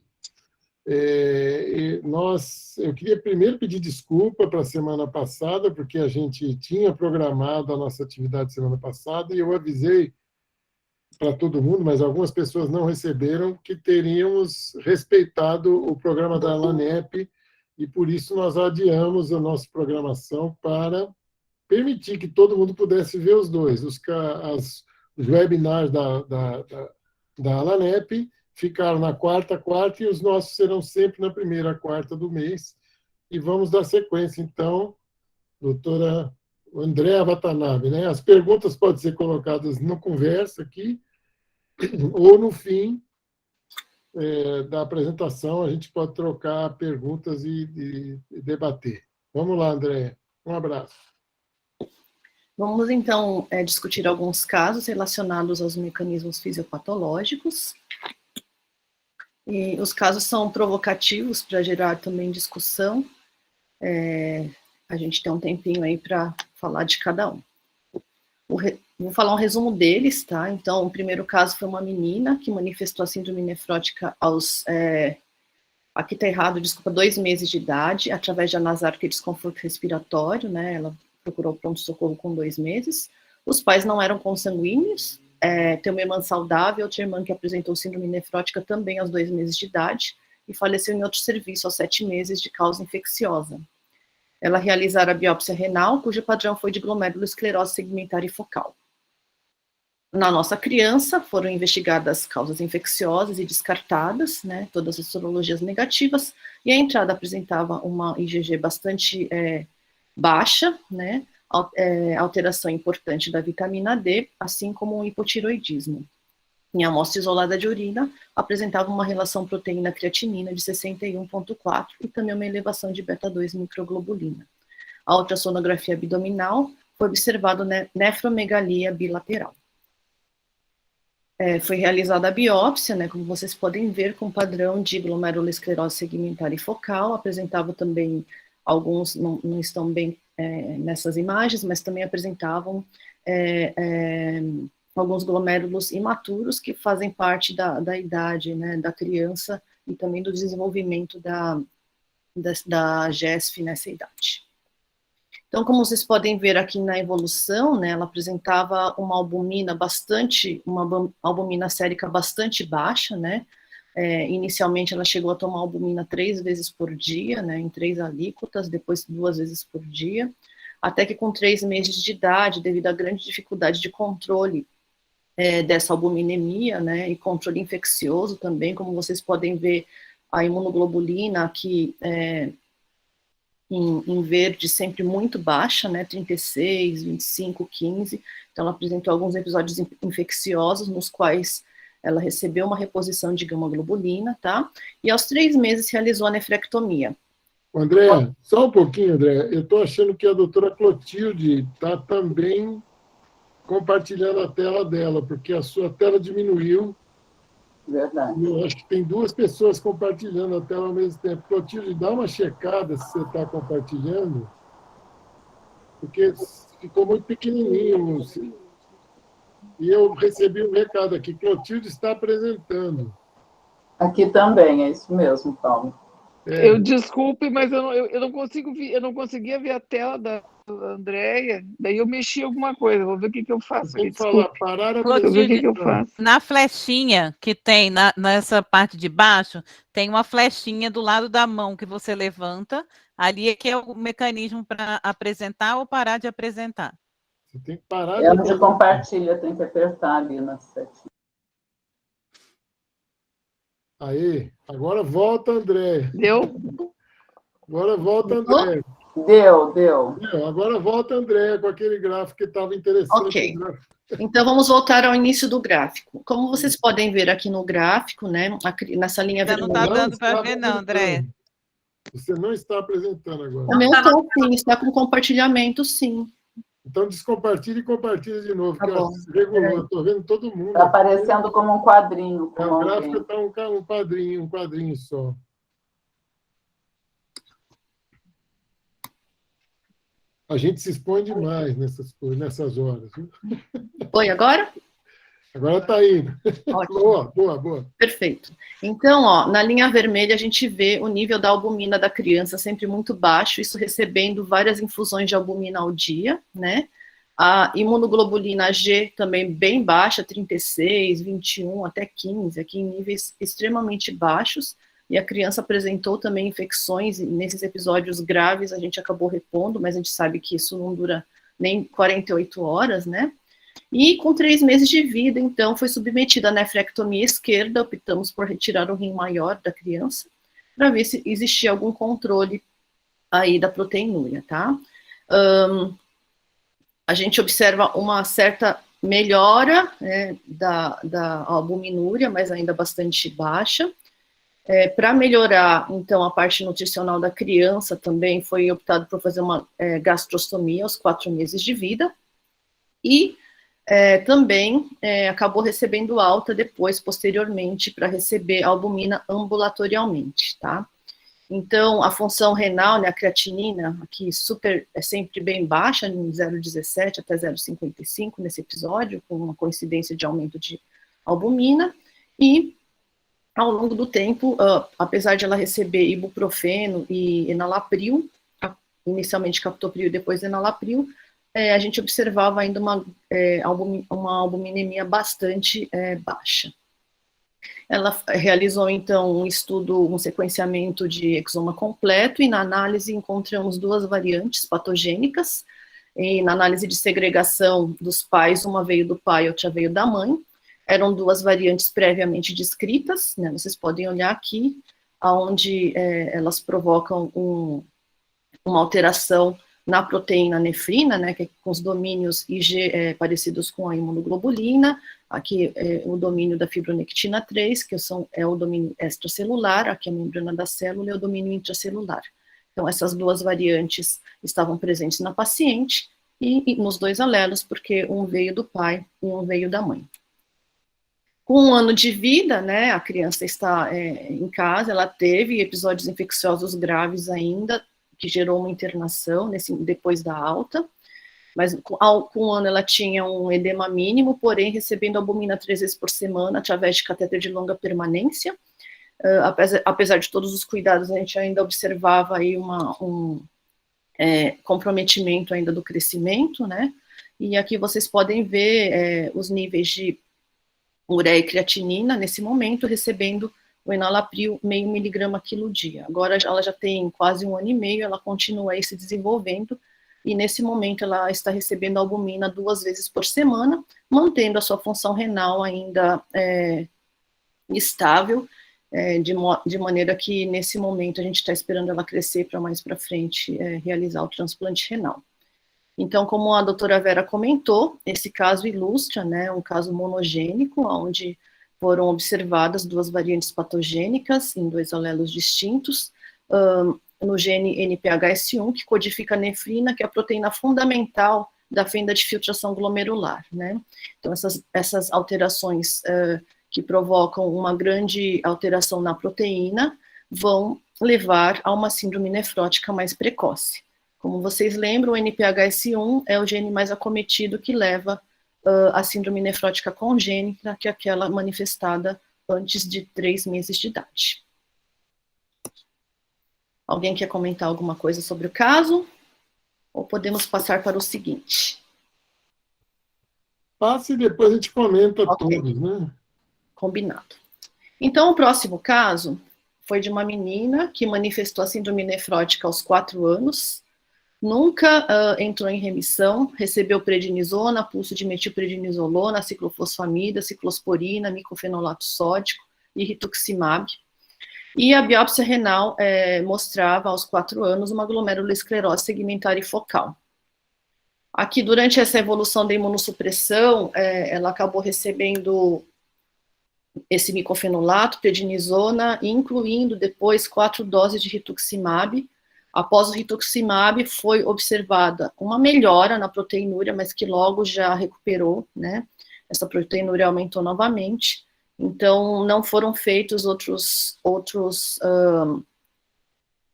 Eu queria primeiro pedir desculpa para a semana passada, porque a gente tinha programado a nossa atividade semana passada e eu avisei para todo mundo, mas algumas pessoas não receberam, que teríamos respeitado o programa da LANEP e por isso nós adiamos a nossa programação para permitir que todo mundo pudesse ver os dois. Os webinars da LANEP ficaram na quarta e os nossos serão sempre na primeira quarta do mês. E vamos dar sequência, então, doutora Andréia Watanabe, né? As perguntas podem ser colocadas no conversa aqui, ou no fim da apresentação, a gente pode trocar perguntas e debater. Vamos lá, Andréia. Um abraço. Vamos, então, discutir alguns casos relacionados aos mecanismos fisiopatológicos. E os casos são provocativos para gerar também discussão. A gente tem um tempinho aí para falar de cada um. Vou falar um resumo deles, tá? Então, o primeiro caso foi uma menina que manifestou a síndrome nefrótica aos, aqui tá errado, desculpa, 2 meses de idade, através de anasário e desconforto respiratório, né? Ela procurou pronto-socorro com 2 meses. Os pais não eram consanguíneos, tem uma irmã saudável, outra irmã que apresentou síndrome nefrótica também aos 2 meses de idade, e faleceu em outro serviço aos 7 meses de causa infecciosa. Ela realizara a biópsia renal, cujo padrão foi de glomerulosclerose segmentar e focal. Na nossa criança, foram investigadas causas infecciosas e descartadas, né, todas as sorologias negativas, e a entrada apresentava uma IgG bastante baixa, né, alteração importante da vitamina D, assim como um hipotiroidismo. Em amostra isolada de urina, apresentava uma relação proteína-creatinina de 61,4 e também uma elevação de beta-2 microglobulina. A ultrassonografia abdominal foi observada nefromegalia bilateral. Foi realizada a biópsia, né, como vocês podem ver, com padrão de glomerulosclerose segmentar e focal, apresentava também, alguns não estão bem nessas imagens, mas também apresentavam alguns glomérulos imaturos que fazem parte da idade, né, da criança e também do desenvolvimento da GESF nessa idade. Então, como vocês podem ver aqui na evolução, né, ela apresentava uma albumina sérica bastante baixa, né, inicialmente ela chegou a tomar albumina 3 vezes por dia, né, em 3 alíquotas, depois 2 vezes por dia, até que com 3 meses de idade, devido à grande dificuldade de controle dessa albuminemia, né, e controle infeccioso também, como vocês podem ver, a imunoglobulina aqui em verde sempre muito baixa, né, 36, 25, 15, então ela apresentou alguns episódios infecciosos nos quais ela recebeu uma reposição de gama-globulina, tá, e aos 3 meses realizou a nefrectomia. André, só um pouquinho, André, eu estou achando que a doutora Clotilde está também compartilhando a tela dela, porque a sua tela diminuiu. Verdade. Eu acho que tem 2 pessoas compartilhando a tela ao mesmo tempo. Clotilde, dá uma checada se você está compartilhando, porque ficou muito pequenininho. E eu recebi um recado aqui, Clotilde está apresentando. Aqui também, é isso mesmo, Paulo. Eu desculpe, mas eu não consigo eu não conseguia ver a tela da Andréia, daí eu mexi alguma coisa, vou ver o que eu faço. Tem que falar, parar a vou ver o que eu faço. Na flechinha que tem nessa parte de baixo, tem uma flechinha do lado da mão que você levanta, ali é que é o mecanismo para apresentar ou parar de apresentar. Você tem que parar de onde compartilha, tem que apertar ali na setinha. Aí, agora volta, André. Deu? Agora volta, André. Deu. Agora volta, André, com aquele gráfico que estava interessante. Ok. Então, vamos voltar ao início do gráfico. Como vocês podem ver aqui no gráfico, né, nessa linha vermelha... Não está dando para ver, não, André. Você não está apresentando agora. O meu está, sim, está com compartilhamento, sim. Então, descompartilha e compartilha de novo. Tá bom. Regulou, estou vendo todo mundo. Está aparecendo como um quadrinho. O gráfico está um quadrinho só. A gente se expõe demais nessas horas. Viu? Foi agora? Agora está indo. Ótimo. Boa. Perfeito. Então, ó, na linha vermelha a gente vê o nível da albumina da criança sempre muito baixo, isso recebendo várias infusões de albumina ao dia, né? A imunoglobulina G também bem baixa, 36, 21, até 15, aqui em níveis extremamente baixos, e a criança apresentou também infecções, e nesses episódios graves a gente acabou repondo, mas a gente sabe que isso não dura nem 48 horas, né? E com 3 meses de vida, então, foi submetida à nefrectomia esquerda, optamos por retirar o rim maior da criança, para ver se existia algum controle aí da proteinúria, tá? A gente observa uma certa melhora, né, da albuminúria, mas ainda bastante baixa. Para melhorar, então, a parte nutricional da criança, também foi optado por fazer uma gastrostomia aos 4 meses de vida. E também acabou recebendo alta depois, posteriormente, para receber albumina ambulatorialmente, tá? Então, a função renal, né, a creatinina, aqui é sempre bem baixa, em 0,17 até 0,55 nesse episódio, com uma coincidência de aumento de albumina, e ao longo do tempo, apesar de ela receber ibuprofeno e enalapril, inicialmente captopril e depois enalapril, a gente observava ainda uma albuminemia bastante baixa. Ela realizou, então, um sequenciamento de exoma completo, e na análise encontramos 2 variantes patogênicas, e na análise de segregação dos pais, uma veio do pai, outra veio da mãe. Eram 2 variantes previamente descritas, né? Vocês podem olhar aqui, onde elas provocam uma alteração na proteína nefrina, né, que é com os domínios IG parecidos com a imunoglobulina. Aqui o domínio da fibronectina 3, que é o domínio extracelular, aqui a membrana da célula, e o domínio intracelular. Então, essas 2 variantes estavam presentes na paciente, e nos 2 alelos, porque um veio do pai e um veio da mãe. Com 1 ano de vida, né, a criança está em casa, ela teve episódios infecciosos graves ainda, que gerou uma internação depois da alta, mas com 1 ano ela tinha um edema mínimo, porém recebendo albumina 3 vezes por semana, através de catéter de longa permanência. Apesar de todos os cuidados, a gente ainda observava aí um comprometimento ainda do crescimento, né, e aqui vocês podem ver os níveis de ureia e creatinina, nesse momento, recebendo o enalapril 0,5 miligrama quilo dia. Agora ela já tem quase 1 ano e meio, ela continua aí se desenvolvendo, e nesse momento ela está recebendo albumina 2 vezes por semana, mantendo a sua função renal ainda estável, de maneira que nesse momento a gente está esperando ela crescer para mais para frente realizar o transplante renal. Então, como a doutora Vera comentou, esse caso ilustra, né, um caso monogênico, onde foram observadas 2 variantes patogênicas em 2 alelos distintos, no gene NPHS1, que codifica a nefrina, que é a proteína fundamental da fenda de filtração glomerular, né? Então, essas alterações que provocam uma grande alteração na proteína vão levar a uma síndrome nefrótica mais precoce. Como vocês lembram, o NPHS1 é o gene mais acometido que leva a síndrome nefrótica congênita, que é aquela manifestada antes de 3 meses de idade. Alguém quer comentar alguma coisa sobre o caso? Ou podemos passar para o seguinte? Passe e depois a gente comenta Ok. todos, né? Combinado. Então, o próximo caso foi de uma menina que manifestou a síndrome nefrótica aos 4 anos, nunca entrou em remissão, recebeu prednisona, pulso de metilprednisolona, ciclofosfamida, ciclosporina, micofenolato sódico e rituximab. E a biópsia renal mostrava aos 4 anos uma glomerulosclerose segmentar e focal. Aqui, durante essa evolução da imunossupressão, ela acabou recebendo esse micofenolato, prednisona, incluindo depois 4 doses de rituximab. Após o rituximab, foi observada uma melhora na proteinúria, mas que logo já recuperou, né? Essa proteinúria aumentou novamente. Então, não foram feitos outros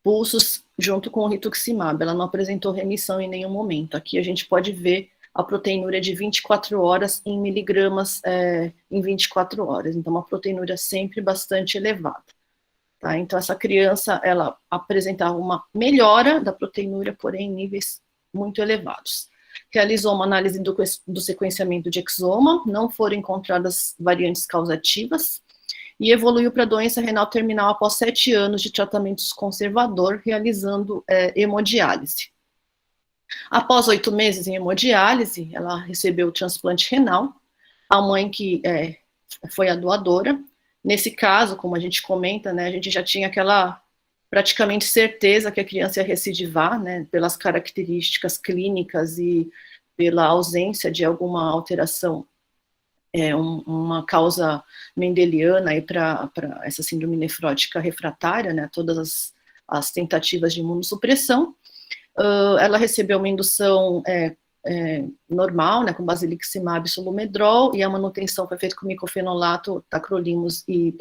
pulsos junto com o rituximab. Ela não apresentou remissão em nenhum momento. Aqui a gente pode ver a proteinúria de 24 horas em miligramas em 24 horas. Então, uma proteinúria sempre bastante elevada. Tá? Então, essa criança, ela apresentava uma melhora da proteinúria, porém, em níveis muito elevados. Realizou uma análise do sequenciamento de exoma, não foram encontradas variantes causativas, e evoluiu para doença renal terminal após 7 anos de tratamento conservador, realizando hemodiálise. Após 8 meses em hemodiálise, ela recebeu o transplante renal, a mãe que foi a doadora. Nesse caso, como a gente comenta, né, a gente já tinha aquela praticamente certeza que a criança ia recidivar, né, pelas características clínicas e pela ausência de alguma alteração, uma causa mendeliana para essa síndrome nefrótica refratária, né, todas as tentativas de imunossupressão. Ela recebeu uma indução normal, né, com basiliximab e solumedrol, e a manutenção foi feita com micofenolato, tacrolimus e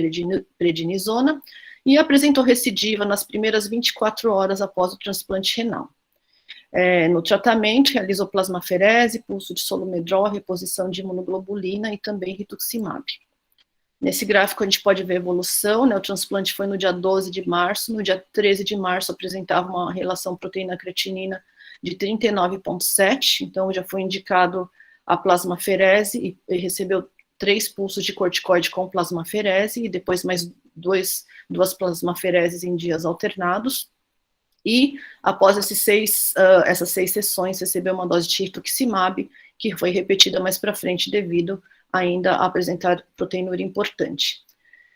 prednisona, e apresentou recidiva nas primeiras 24 horas após o transplante renal. No tratamento, realizou plasmaferese, pulso de solumedrol, reposição de imunoglobulina e também rituximab. Nesse gráfico a gente pode ver a evolução, né, o transplante foi no dia 12 de março, no dia 13 de março apresentava uma relação proteína-creatinina de 39,7, então já foi indicado a plasmaferese e recebeu 3 pulsos de corticoide com plasmaferese e depois mais duas plasmafereses em dias alternados. E após essas 6 sessões recebeu uma dose de rituximab, que foi repetida mais para frente devido ainda a apresentar proteinúria importante.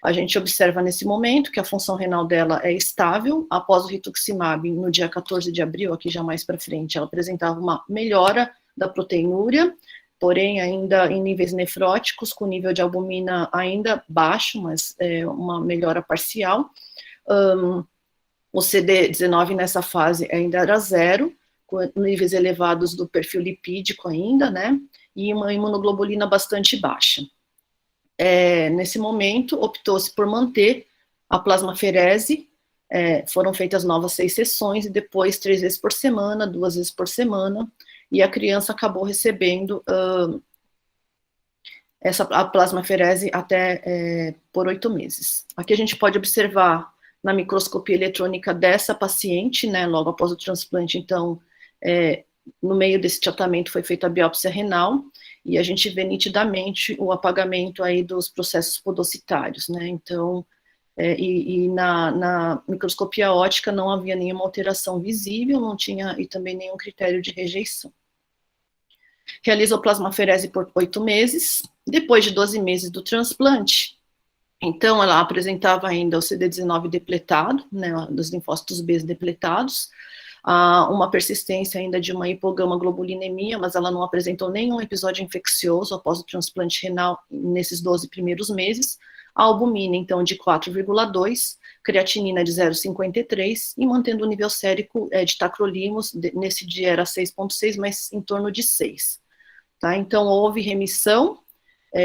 A gente observa nesse momento que a função renal dela é estável. Após o rituximab, no dia 14 de abril, aqui já mais para frente, ela apresentava uma melhora da proteinúria, porém ainda em níveis nefróticos, com nível de albumina ainda baixo, mas uma melhora parcial. O CD19 nessa fase ainda era 0, com níveis elevados do perfil lipídico ainda, né, e uma imunoglobulina bastante baixa. Nesse momento, optou-se por manter a plasmaferese, foram feitas novas 6 sessões, e depois 3 vezes por semana, 2 vezes por semana, e a criança acabou recebendo a plasmaferese até por 8 meses. Aqui a gente pode observar na microscopia eletrônica dessa paciente, né, logo após o transplante, então, no meio desse tratamento foi feita a biópsia renal, e a gente vê nitidamente o apagamento aí dos processos podocitários, né, então, na microscopia óptica não havia nenhuma alteração visível, não tinha, e também nenhum critério de rejeição. Realizou plasmaferese por 8 meses, depois de 12 meses do transplante, então ela apresentava ainda o CD19 depletado, né, dos linfócitos B depletados, uma persistência ainda de uma hipogama-globulinemia, mas ela não apresentou nenhum episódio infeccioso após o transplante renal nesses 12 primeiros meses, a albumina, então, de 4,2, creatinina de 0,53, e mantendo o nível sérico de tacrolimus, nesse dia era 6,6, mas em torno de 6. Tá? Então, houve remissão,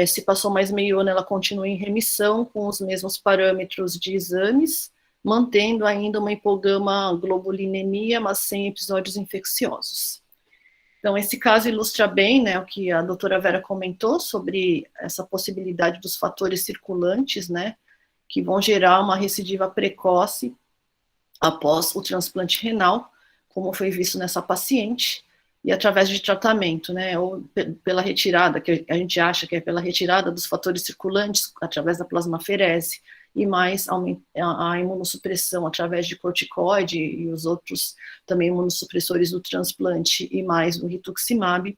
se passou mais meio ano, ela continua em remissão, com os mesmos parâmetros de exames, mantendo ainda uma hipogama-globulinemia, mas sem episódios infecciosos. Então, esse caso ilustra bem, né, o que a doutora Vera comentou sobre essa possibilidade dos fatores circulantes, né, que vão gerar uma recidiva precoce após o transplante renal, como foi visto nessa paciente, e através de tratamento, né, ou pela retirada, que a gente acha que é pela retirada dos fatores circulantes, através da plasmaferese, e mais a imunossupressão através de corticoide e os outros também imunossupressores do transplante, e mais o rituximab,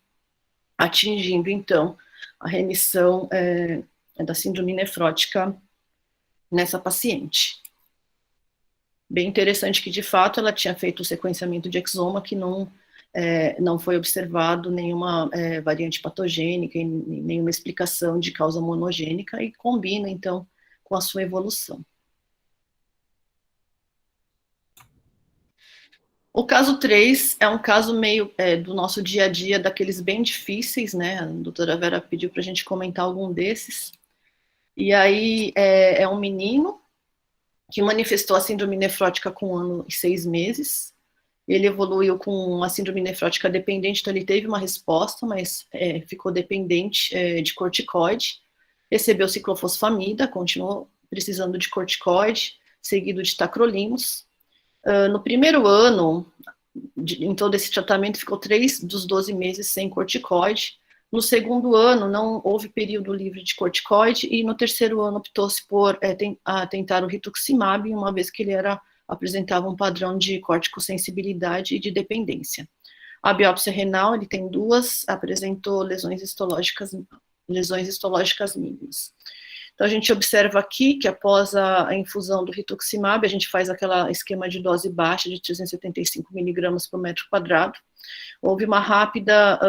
atingindo, então, a remissão da síndrome nefrótica nessa paciente. Bem interessante que, de fato, ela tinha feito o sequenciamento de exoma, que não foi observado nenhuma variante patogênica, e nenhuma explicação de causa monogênica, e combina, então, com a sua evolução. O caso 3 é um caso meio do nosso dia a dia, daqueles bem difíceis, né? A doutora Vera pediu para a gente comentar algum desses. E aí é um menino que manifestou a síndrome nefrótica com 1 ano e 6 meses. Ele evoluiu com a síndrome nefrótica dependente, então ele teve uma resposta, mas ficou dependente de corticoide. Recebeu ciclofosfamida, continuou precisando de corticoide, seguido de tacrolimus. No primeiro ano, então, desse tratamento, ficou 3 dos 12 meses sem corticoide. No segundo ano, não houve período livre de corticoide, e no terceiro ano optou-se por tentar o rituximab, uma vez que ele apresentava um padrão de corticossensibilidade e de dependência. A biópsia renal, ele tem 2, apresentou lesões histológicas mínimas. Então, a gente observa aqui que após a infusão do rituximab, a gente faz aquele esquema de dose baixa de 375 miligramas por metro quadrado. Houve uma rápida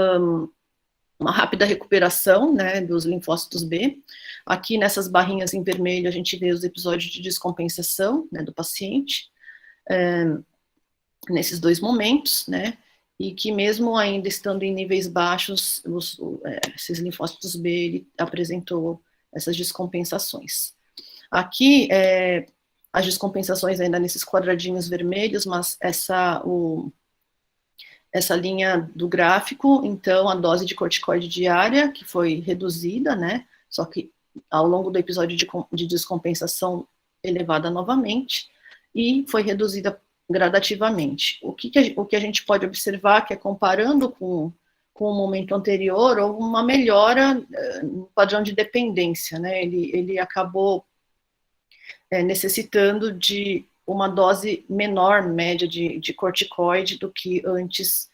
recuperação, né, dos linfócitos B. Aqui nessas barrinhas em vermelho a gente vê os episódios de descompensação, né, do paciente, nesses 2 momentos, né, e que mesmo ainda estando em níveis baixos, esses linfócitos B, ele apresentou essas descompensações. Aqui, as descompensações ainda nesses quadradinhos vermelhos, mas essa linha do gráfico, então, a dose de corticoide diária, que foi reduzida, né, só que ao longo do episódio de descompensação elevada novamente, e foi reduzida gradativamente. O que a gente pode observar, que é comparando com o momento anterior, houve uma melhora no padrão de dependência, né, ele acabou necessitando de uma dose menor, média, de corticoide do que antes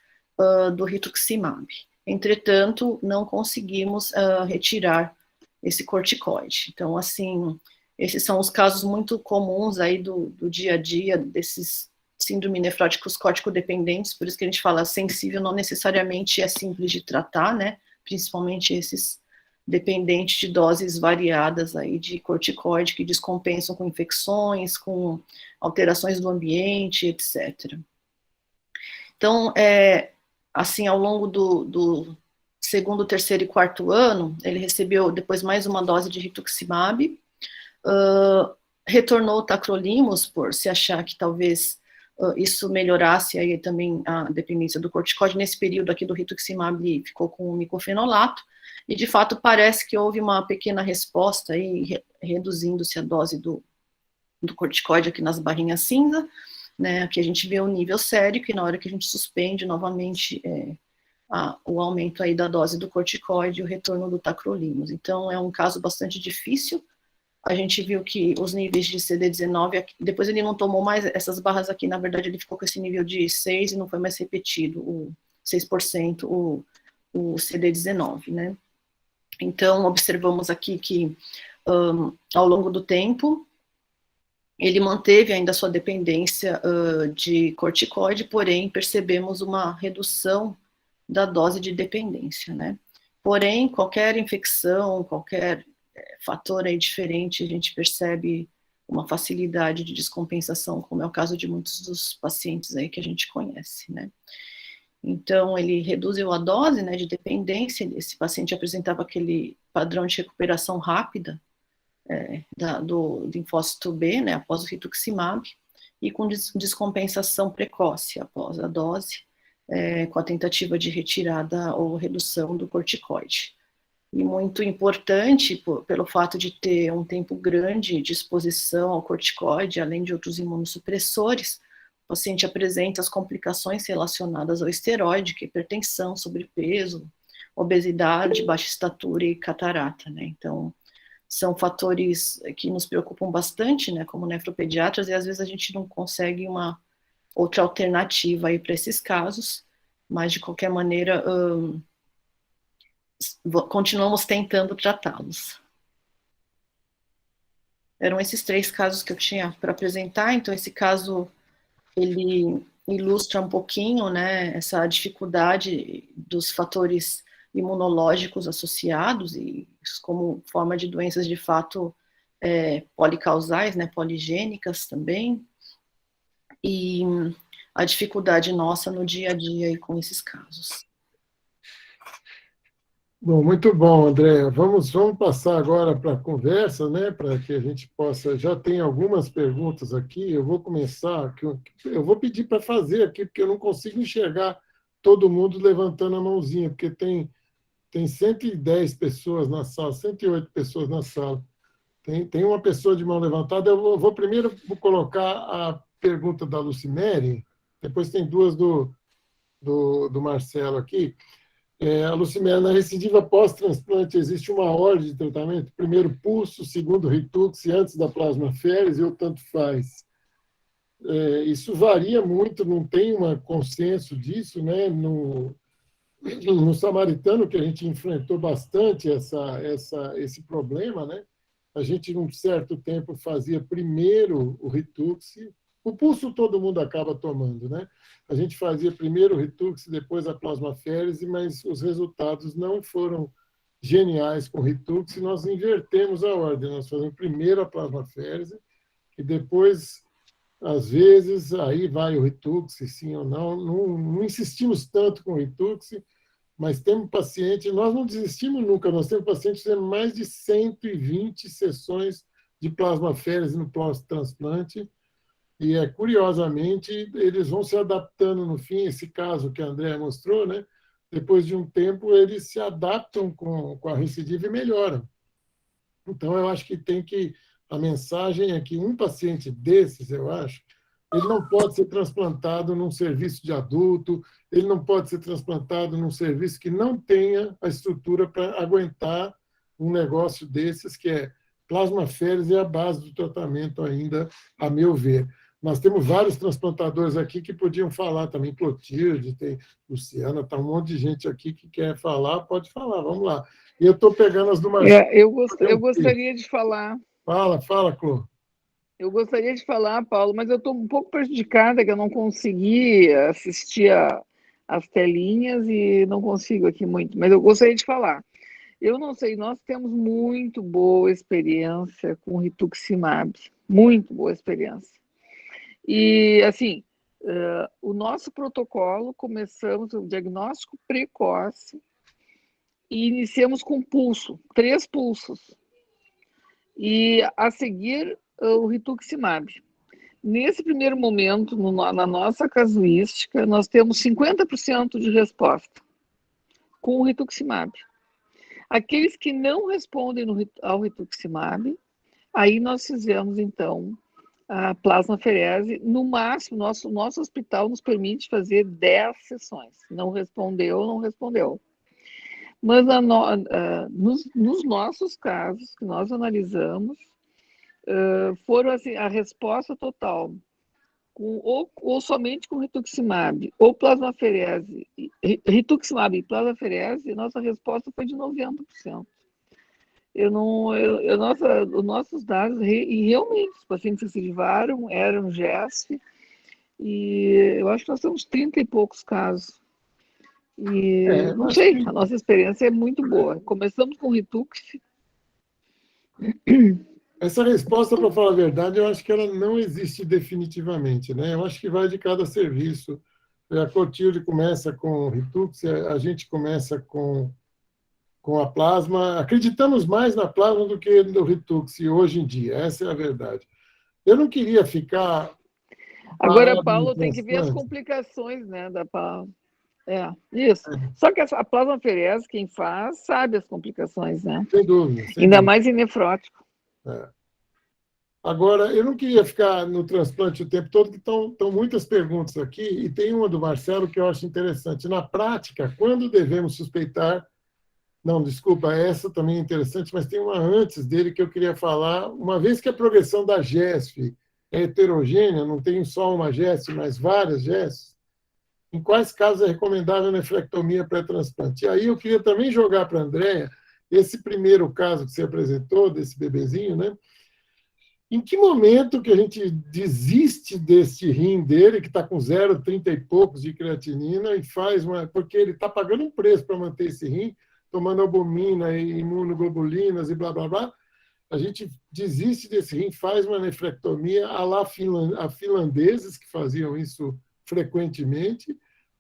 do rituximab. Entretanto, não conseguimos retirar esse corticoide. Então, assim, esses são os casos muito comuns aí do dia a dia desses síndrome nefróticos córtico-dependentes, por isso que a gente fala sensível não necessariamente é simples de tratar, né, principalmente esses dependentes de doses variadas aí de corticoide que descompensam com infecções, com alterações do ambiente, etc. Então, assim, ao longo do segundo, terceiro e quarto ano, ele recebeu depois mais uma dose de rituximab, retornou o tacrolimus por se achar que talvez isso melhorasse aí também a dependência do corticoide. Nesse período aqui do rituximab ele ficou com o micofenolato, e de fato parece que houve uma pequena resposta aí, reduzindo-se a dose do corticoide aqui nas barrinhas cinza, né, aqui a gente vê o nível sérico, e na hora que a gente suspende novamente o aumento aí da dose do corticoide e o retorno do tacrolimus. Então é um caso bastante difícil. A gente viu que os níveis de CD19, depois ele não tomou mais essas barras aqui, na verdade ele ficou com esse nível de 6 e não foi mais repetido, o 6%, o CD19, né. Então, observamos aqui que, ao longo do tempo, ele manteve ainda a sua dependência de corticoide, porém, percebemos uma redução da dose de dependência, né. Porém, qualquer infecção, qualquer fator aí diferente, a gente percebe uma facilidade de descompensação, como é o caso de muitos dos pacientes aí que a gente conhece, né. Então, ele reduziu a dose, né, de dependência, esse paciente apresentava aquele padrão de recuperação rápida do linfócito B, né, após o rituximab, e com descompensação precoce após a dose, com a tentativa de retirada ou redução do corticoide. E muito importante, pelo fato de ter um tempo grande de exposição ao corticoide, além de outros imunossupressores, o paciente apresenta as complicações relacionadas ao esteroide, que é hipertensão, sobrepeso, obesidade, baixa estatura e catarata, né. Então, são fatores que nos preocupam bastante, né, como nefropediatras, e às vezes a gente não consegue uma outra alternativa aí para esses casos, mas de qualquer maneira, continuamos tentando tratá-los. Eram esses 3 casos que eu tinha para apresentar. Então, esse caso, ele ilustra um pouquinho, né, essa dificuldade dos fatores imunológicos associados, e como forma de doenças de fato policausais, né, poligênicas também, e a dificuldade nossa no dia a dia aí com esses casos. Bom, muito bom, Andréa. Vamos passar agora para a conversa, né, para que a gente possa... Já tem algumas perguntas aqui, eu vou começar, eu vou pedir para fazer aqui, porque eu não consigo enxergar todo mundo levantando a mãozinha, porque tem 110 pessoas na sala, 108 pessoas na sala. Tem uma pessoa de mão levantada. Eu vou primeiro colocar a pergunta da Lucimere, depois tem 2 do Marcelo aqui. A Lucimere, na recidiva pós-transplante, existe uma ordem de tratamento? Primeiro pulso, segundo Ritux, antes da plasmaférese, ou tanto faz? Isso varia muito, não tem um consenso disso, né? No Samaritano, que a gente enfrentou bastante esse problema, né? A gente, num certo tempo, fazia primeiro o Ritux. O pulso todo mundo acaba tomando, né? A gente fazia primeiro o Ritux, depois a plasmaférese, mas os resultados não foram geniais com o Ritux, e nós invertemos a ordem. Nós fazemos primeiro a plasmaférese, e depois às vezes, aí vai o Ritux, sim ou não. Não insistimos tanto com o Ritux, mas temos paciente, nós não desistimos nunca, nós temos pacientes fazendo mais de 120 sessões de plasmaférese no pós-transplante, e, curiosamente, eles vão se adaptando no fim, esse caso que a Andrea mostrou, né? Depois de um tempo, eles se adaptam com a recidiva e melhoram. Então, eu acho que a mensagem é que um paciente desses, eu acho, ele não pode ser transplantado num serviço de adulto, ele não pode ser transplantado num serviço que não tenha a estrutura para aguentar um negócio desses, que é plasmaférese, é a base do tratamento ainda, a meu ver. Nós temos vários transplantadores aqui que podiam falar também, Clotilde, tem Luciana, está um monte de gente aqui que quer falar, pode falar, vamos lá. E eu estou pegando as do Marcelo. Eu gostaria de falar. Fala, Clô. Eu gostaria de falar, Paulo, mas eu estou um pouco prejudicada, que eu não consegui assistir as telinhas e não consigo aqui muito, mas eu gostaria de falar. Eu não sei, nós temos muito boa experiência com rituximab, muito boa experiência. E, assim, o nosso protocolo, começamos o diagnóstico precoce e iniciamos com pulso, 3 pulsos. E, a seguir, o rituximab. Nesse primeiro momento, na nossa casuística, nós temos 50% de resposta com o rituximab. Aqueles que não respondem ao rituximab, aí nós fizemos, então, a plasmaferese. No máximo, nosso hospital nos permite fazer 10 sessões. Não respondeu. Mas nos nossos casos, que nós analisamos, foram assim, a resposta total, ou somente com rituximab, ou plasmaferese, rituximab e plasmaferese, nossa resposta foi de 90%. Os nossos dados, e realmente, os pacientes recidivaram, eram GESF, e eu acho que nós temos 30 e poucos casos. E não sei, a nossa experiência é muito boa. Começamos com Ritux. Essa resposta, para falar a verdade, eu acho que ela não existe definitivamente, né? Eu acho que vai de cada serviço. A Clotilde começa com o Ritux, a gente começa com a plasma. Acreditamos mais na plasma do que no Ritux hoje em dia, essa é a verdade. Eu não queria ficar... Agora, Paulo, tem que ver as complicações, né, da Paulo. Isso. Só que a plasmaferese, quem faz, sabe as complicações, né? Sem dúvida. Ainda mais em nefrótico. Agora, eu não queria ficar no transplante o tempo todo, porque estão muitas perguntas aqui, e tem uma do Marcelo que eu acho interessante. Na prática, quando devemos suspeitar... Não, desculpa, essa também é interessante, mas tem uma antes dele que eu queria falar. Uma vez que a progressão da GESF é heterogênea, não tem só uma GESF, mas várias GESFs, em quais casos é recomendável a nefrectomia pré-transplante? E aí eu queria também jogar para a Andrea esse primeiro caso que você apresentou, desse bebezinho, né? Em que momento que a gente desiste desse rim dele, que está com 0,30 e poucos de creatinina, e faz uma... Porque ele está pagando um preço para manter esse rim, tomando albumina e imunoglobulinas e blá, blá, blá. A gente desiste desse rim, faz uma nefrectomia a finlandeses, que faziam isso frequentemente,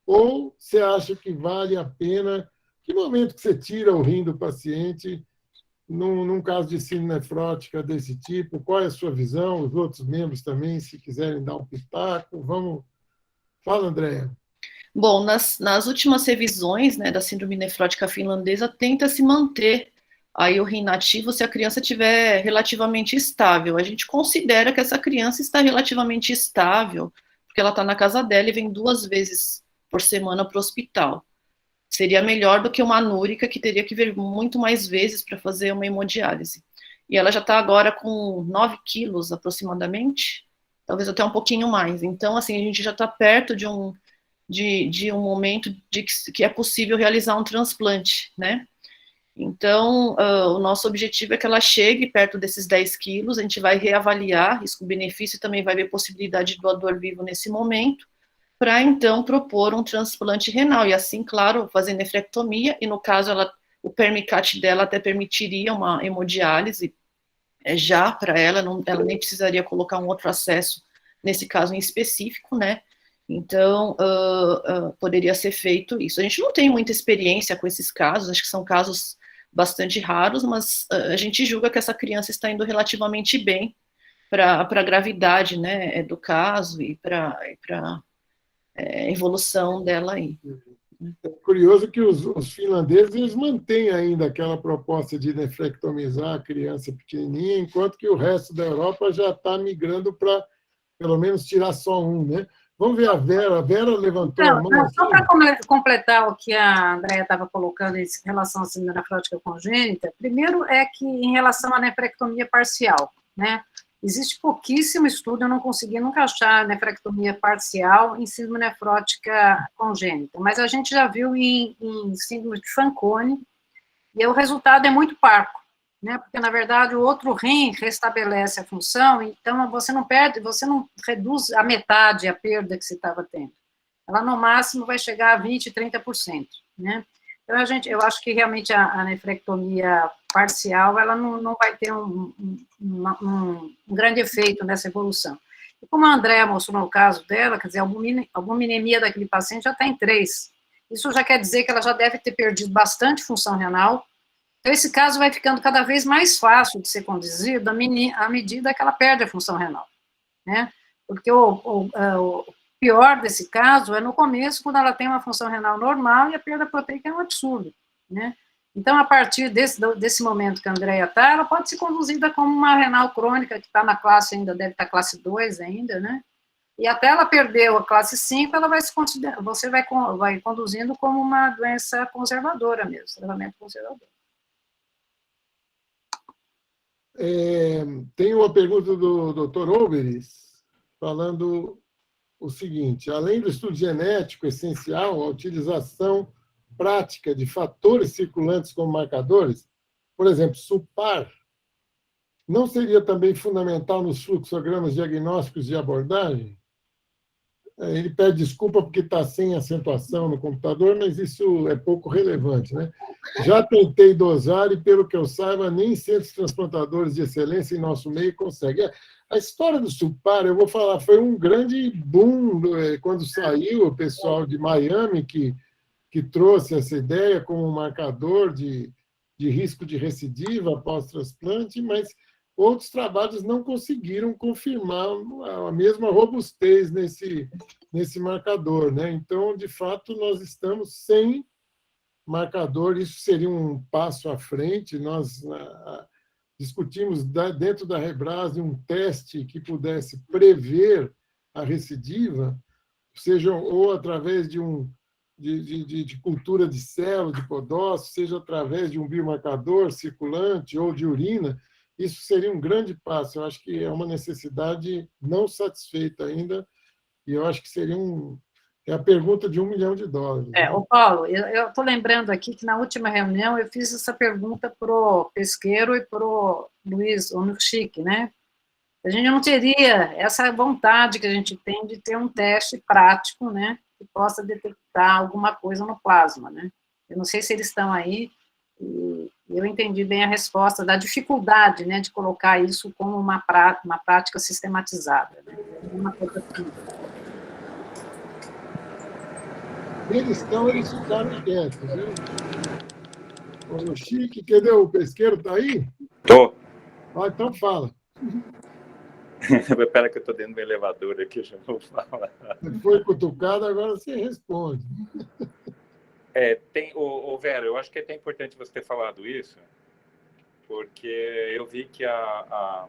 ou você acha que vale a pena? Que momento que você tira o rim do paciente num caso de síndrome nefrótica desse tipo? Qual é a sua visão? Os outros membros também, se quiserem dar um pitaco, vamos... Fala, Andrea. Bom, nas últimas revisões, né, da síndrome nefrótica finlandesa, tenta se manter aí o rim nativo se a criança estiver relativamente estável. A gente considera que essa criança está relativamente estável, porque ela está na casa dela e vem 2 vezes por semana para o hospital. Seria melhor do que uma anúrica, que teria que vir muito mais vezes para fazer uma hemodiálise. E ela já está agora com 9 quilos aproximadamente, talvez até um pouquinho mais. Então, assim, a gente já está perto de um momento que é possível realizar um transplante, né? Então, o nosso objetivo é que ela chegue perto desses 10 quilos, a gente vai reavaliar risco-benefício e também vai ver possibilidade de doador vivo nesse momento, para então propor um transplante renal, e assim, claro, fazer nefrectomia, e no caso, o permicat dela até permitiria uma hemodiálise já para ela, ela nem precisaria colocar um outro acesso nesse caso em específico, né? Então, poderia ser feito isso. A gente não tem muita experiência com esses casos, acho que são casos bastante raros, mas a gente julga que essa criança está indo relativamente bem para a gravidade, né, do caso e para a evolução dela aí. É curioso que os finlandeses eles mantêm ainda aquela proposta de nefrectomizar a criança pequenininha, enquanto que o resto da Europa já está migrando para, pelo menos, tirar só um, né? Vamos ver a Vera. A Vera levantou a mão. Só para completar o que a Andrea estava colocando em relação à síndrome nefrótica congênita, primeiro é que em relação à nefrectomia parcial, né? Existe pouquíssimo estudo, eu não consegui nunca achar nefrectomia parcial em síndrome nefrótica congênita, mas a gente já viu em síndrome de Fanconi, e o resultado é muito parco, né? Porque, na verdade, o outro rim restabelece a função, então você não perde, você não reduz a metade a perda que você estava tendo. Ela, no máximo, vai chegar a 20%, 30%, né? Então, eu acho que, realmente, a nefrectomia parcial, ela não vai ter um grande efeito nessa evolução. E como a Andrea mostrou no caso dela, quer dizer, a albuminemia daquele paciente já está em 3. Isso já quer dizer que ela já deve ter perdido bastante função renal. Então, esse caso vai ficando cada vez mais fácil de ser conduzido à medida que ela perde a função renal, né? Porque o pior desse caso é no começo, quando ela tem uma função renal normal e a perda proteica é um absurdo, né? Então, a partir desse momento que a Andrea está, ela pode ser conduzida como uma renal crônica, que está na classe ainda, deve estar classe 2 ainda, né? E até ela perder a classe 5, ela vai se considerar, você vai conduzindo como uma doença conservadora mesmo, tratamento conservador. Tem uma pergunta do Dr. Oberis, falando o seguinte: além do estudo genético essencial, a utilização prática de fatores circulantes como marcadores, por exemplo, SUPAR, não seria também fundamental nos fluxogramas diagnósticos de abordagem? Ele pede desculpa porque está sem acentuação no computador, mas isso é pouco relevante, né? Já tentei dosar e, pelo que eu saiba, nem centros transplantadores de excelência em nosso meio conseguem. A história do SUPAR, eu vou falar, foi um grande boom quando saiu o pessoal de Miami que trouxe essa ideia como um marcador de risco de recidiva pós-transplante, mas outros trabalhos não conseguiram confirmar a mesma robustez nesse marcador, né? Então, de fato, nós estamos sem marcador, isso seria um passo à frente. Nós discutimos dentro da Rebrase um teste que pudesse prever a recidiva, seja ou através de cultura de células, de podócitos, seja através de um biomarcador circulante ou de urina. Isso seria um grande passo. Eu acho que é uma necessidade não satisfeita ainda, e eu acho que seria a pergunta de $1 milhão. Ô Paulo, eu estou lembrando aqui que na última reunião eu fiz essa pergunta para o Pesqueiro e para o Luiz Onuchik, né? A gente não teria essa vontade que a gente tem de ter um teste prático, né, que possa detectar alguma coisa no plasma, né? Eu não sei se eles estão aí, e eu entendi bem a resposta da dificuldade, né, de colocar isso como uma prática sistematizada, né? Uma coisa assim. Eles ficaram quietos, viu? O Chique, cadê o Pesqueiro? Está aí? Tô. Então fala. Espera que eu estou dentro do elevador aqui, eu já vou falar. Você foi cutucado, agora você responde. Vera, eu acho que é até importante você ter falado isso, porque eu vi que a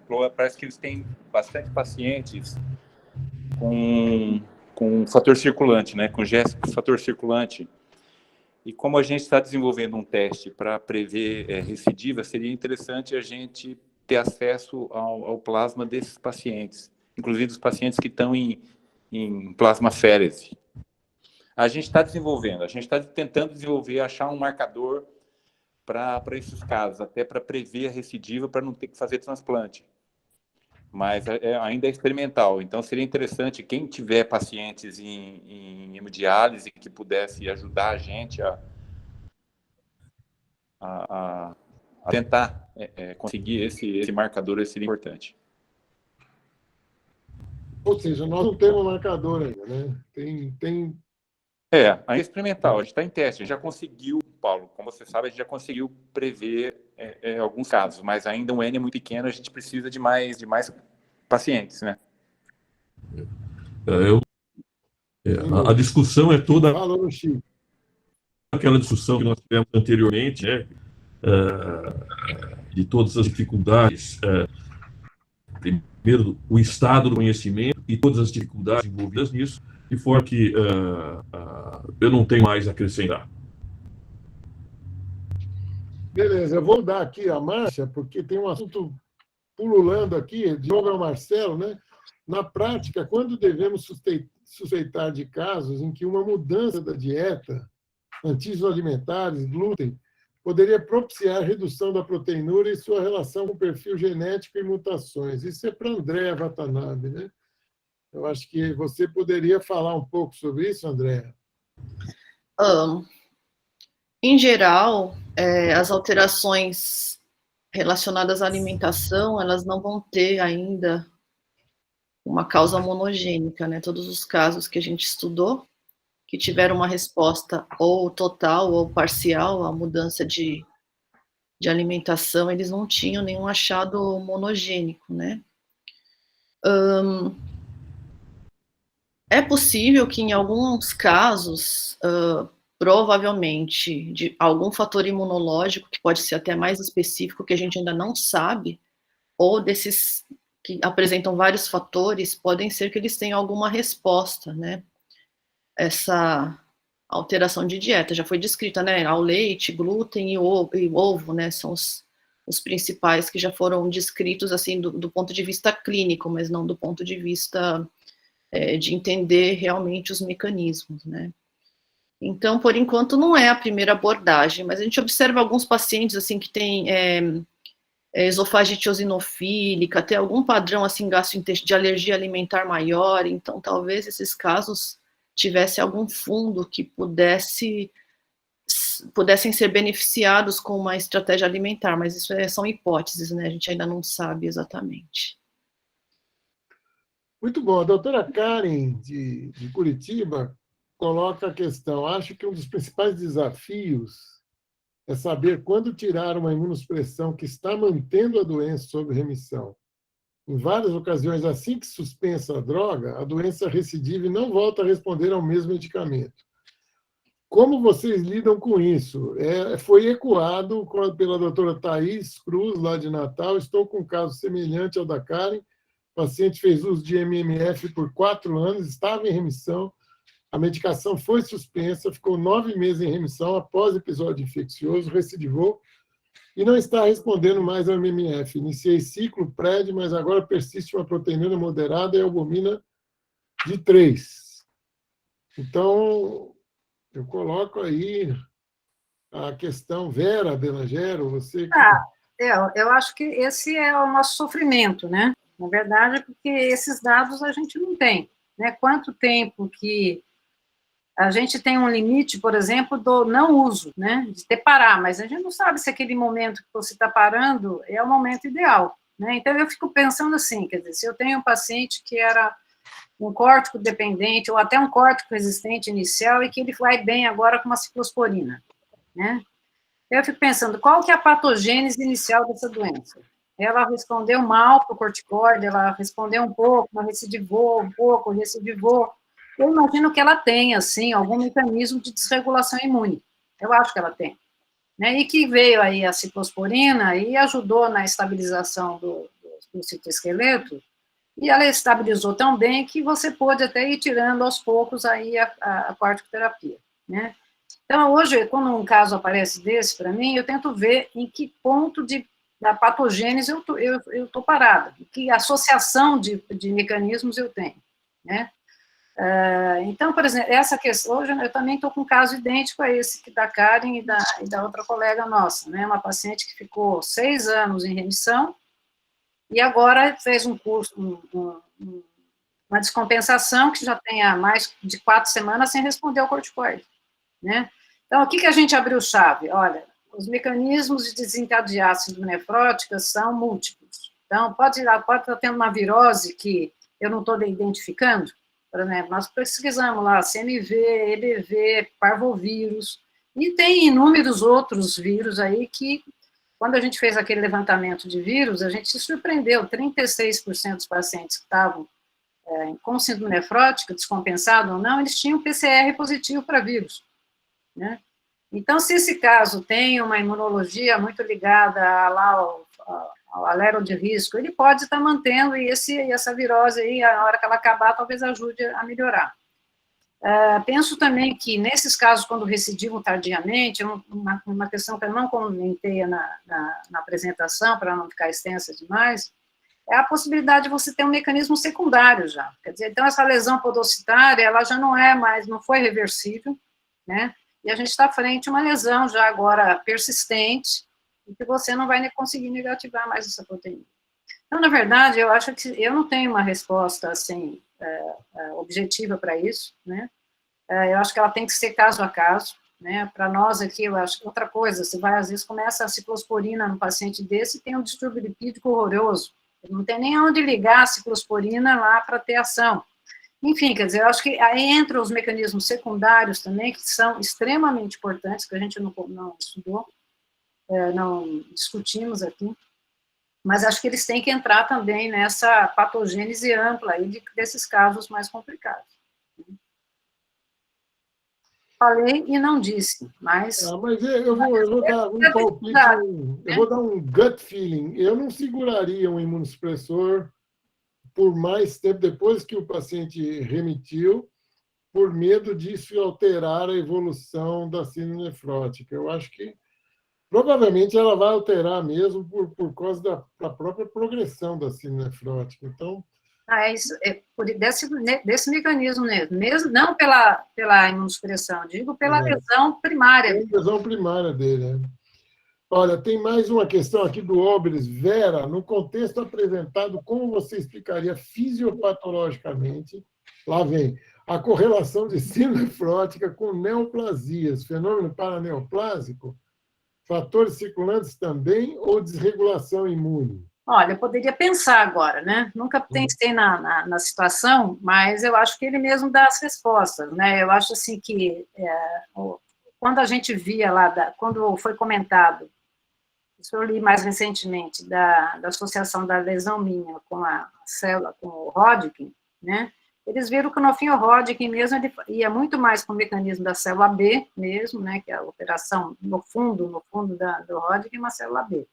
Cloa, parece que eles têm bastante pacientes com fator circulante, né? Com fator circulante. E como a gente está desenvolvendo um teste para prever recidiva, seria interessante a gente ter acesso ao plasma desses pacientes, inclusive dos pacientes que estão em plasmaférese. A gente está desenvolvendo, a gente está tentando desenvolver, achar um marcador para esses casos, até para prever a recidiva, para não ter que fazer transplante. Mas ainda é experimental, então seria interessante quem tiver pacientes em hemodiálise que pudesse ajudar a gente a tentar conseguir esse marcador, seria importante. Ou seja, nós não temos marcador ainda, né? Tem... Ainda é experimental, a gente está em teste, a gente já conseguiu, Paulo, como você sabe, a gente já conseguiu prever alguns casos, mas ainda um N é muito pequeno, a gente precisa de mais pacientes, né? A discussão é toda Falou, Chico. aquela discussão que nós tivemos anteriormente, né? De todas as dificuldades, primeiro, o estado do conhecimento e todas as dificuldades envolvidas nisso, de forma que eu não tenho mais a acrescentar. Beleza, eu vou dar aqui a marcha, porque tem um assunto pululando aqui, de novo ao Marcelo, né? Na prática, quando devemos suspeitar de casos em que uma mudança da dieta, antígenos alimentares, glúten, poderia propiciar a redução da proteinúria e sua relação com o perfil genético e mutações. Isso é para Andréa Watanabe, né? Eu acho que você poderia falar um pouco sobre isso, Andréa. Em geral, as alterações relacionadas à alimentação, elas não vão ter ainda uma causa monogênica, né? Todos os casos que a gente estudou, que tiveram uma resposta ou total ou parcial à mudança de alimentação, eles não tinham nenhum achado monogênico, né? É possível que em alguns casos, provavelmente, de algum fator imunológico, que pode ser até mais específico, que a gente ainda não sabe, ou desses que apresentam vários fatores, podem ser que eles tenham alguma resposta, né? Essa alteração de dieta já foi descrita, né? Ao leite, glúten e ovo, né? São os principais que já foram descritos, assim, do ponto de vista clínico, mas não do ponto de vista de entender realmente os mecanismos, né? Então, por enquanto, não é a primeira abordagem, mas a gente observa alguns pacientes, assim, que têm esofagite eosinofílica, tem algum padrão, assim, de alergia alimentar maior, então, talvez esses casos tivesse algum fundo que pudessem ser beneficiados com uma estratégia alimentar, mas isso são hipóteses, né? A gente ainda não sabe exatamente. Muito bom. A doutora Karen, de Curitiba, coloca a questão. Acho que um dos principais desafios é saber quando tirar uma imunossupressão que está mantendo a doença sob remissão. Em várias ocasiões, assim que suspensa a droga, a doença recidiva e não volta a responder ao mesmo medicamento. Como vocês lidam com isso? Foi ecoado pela doutora Thaís Cruz, lá de Natal. Estou com um caso semelhante ao da Karen. O paciente fez uso de MMF por 4 anos, estava em remissão. A medicação foi suspensa, ficou 9 meses em remissão após episódio infeccioso, recidivou e não está respondendo mais ao MMF. Iniciei ciclo PRED, mas agora persiste uma proteinúria moderada e albumina de 3. Então, eu coloco aí a questão. Vera Belangero, você... Eu acho que esse é o nosso sofrimento, né? Na verdade, porque esses dados a gente não tem, né? Quanto tempo que a gente tem um limite, por exemplo, do não uso, né? De ter parar, mas a gente não sabe se aquele momento que você está parando é o momento ideal, né? Então, eu fico pensando assim, quer dizer, se eu tenho um paciente que era um córtico dependente ou até um córtico resistente inicial e que ele vai bem agora com uma ciclosporina, né? Eu fico pensando, qual que é a patogênese inicial dessa doença? Ela respondeu mal para o corticoide, ela respondeu um pouco, mas recidivou um pouco, recidivou. Eu imagino que ela tenha, assim, algum mecanismo de desregulação imune. Eu acho que ela tem. Né? E que veio aí a ciclosporina e ajudou na estabilização do citoesqueleto, e ela estabilizou tão bem que você pôde até ir tirando aos poucos aí a corticoterapia, né? Então, hoje, quando um caso aparece desse para mim, eu tento ver em que ponto da patogênese eu estou parada, que associação de mecanismos eu tenho, né? Então, por exemplo, essa questão, hoje eu também estou com um caso idêntico a esse que da Karen e da outra colega nossa, né? Uma paciente que ficou 6 anos em remissão e agora fez um curso, uma descompensação que já tem há mais de 4 semanas sem responder ao corticoide, né? Então, o que a gente abriu chave? Olha, os mecanismos de desencadear síndrome nefrótica são múltiplos. Então, pode estar tendo uma virose que eu não estou identificando? Por exemplo, nós pesquisamos lá CMV, EBV, parvovírus, e tem inúmeros outros vírus aí que, quando a gente fez aquele levantamento de vírus, a gente se surpreendeu, 36% dos pacientes que estavam com síndrome nefrótica, descompensado ou não, eles tinham PCR positivo para vírus, né? Então, se esse caso tem uma imunologia muito ligada lá ao alerta de risco, ele pode estar mantendo, e essa virose aí, a hora que ela acabar, talvez ajude a melhorar. Penso também que, nesses casos, quando recidivam tardiamente, uma questão que eu não comentei na apresentação, para não ficar extensa demais, é a possibilidade de você ter um mecanismo secundário já. Quer dizer, então, essa lesão podocitária, ela já não foi reversível, né? E a gente está frente a uma lesão já agora persistente, e que você não vai conseguir negativar mais essa proteína. Então, na verdade, eu acho que eu não tenho uma resposta, assim, objetiva para isso, né? Eu acho que ela tem que ser caso a caso, né? Para nós aqui, eu acho que outra coisa, você vai, às vezes, começa a ciclosporina num paciente desse e tem um distúrbio lipídico horroroso. Ele não tem nem onde ligar a ciclosporina lá para ter ação. Enfim, quer dizer, eu acho que aí entram os mecanismos secundários também, que são extremamente importantes, que a gente não estudou, não discutimos aqui, mas acho que eles têm que entrar também nessa patogênese ampla aí desses casos mais complicados. Falei e não disse, mas... Mas eu vou dar um palpite, eu vou dar um gut feeling. Eu não seguraria um imunossupressor por mais tempo, depois que o paciente remitiu, por medo disso alterar a evolução da síndrome nefrótica. Eu acho que, provavelmente, ela vai alterar mesmo por causa da própria progressão da síndrome nefrótica. Então... desse mecanismo mesmo, não pela imunossupressão, digo pela lesão primária. Lesão primária dele, né? Olha, tem mais uma questão aqui do Obres. Vera, no contexto apresentado, como você explicaria fisiopatologicamente, lá vem, a correlação de síndrome nefrótica com neoplasias, fenômeno paraneoplásico, fatores circulantes também ou desregulação imune? Olha, eu poderia pensar agora, né? Nunca pensei na situação, mas eu acho que ele mesmo dá as respostas, né? Eu acho assim que quando a gente via lá, quando foi comentado, isso eu li mais recentemente, da associação da lesão minha com a célula, com o Hodgkin, né? Eles viram que o Nofinho Hodgkin mesmo, ele ia muito mais com o mecanismo da célula B mesmo, né? Que é a operação no fundo do Hodgkin, uma célula B.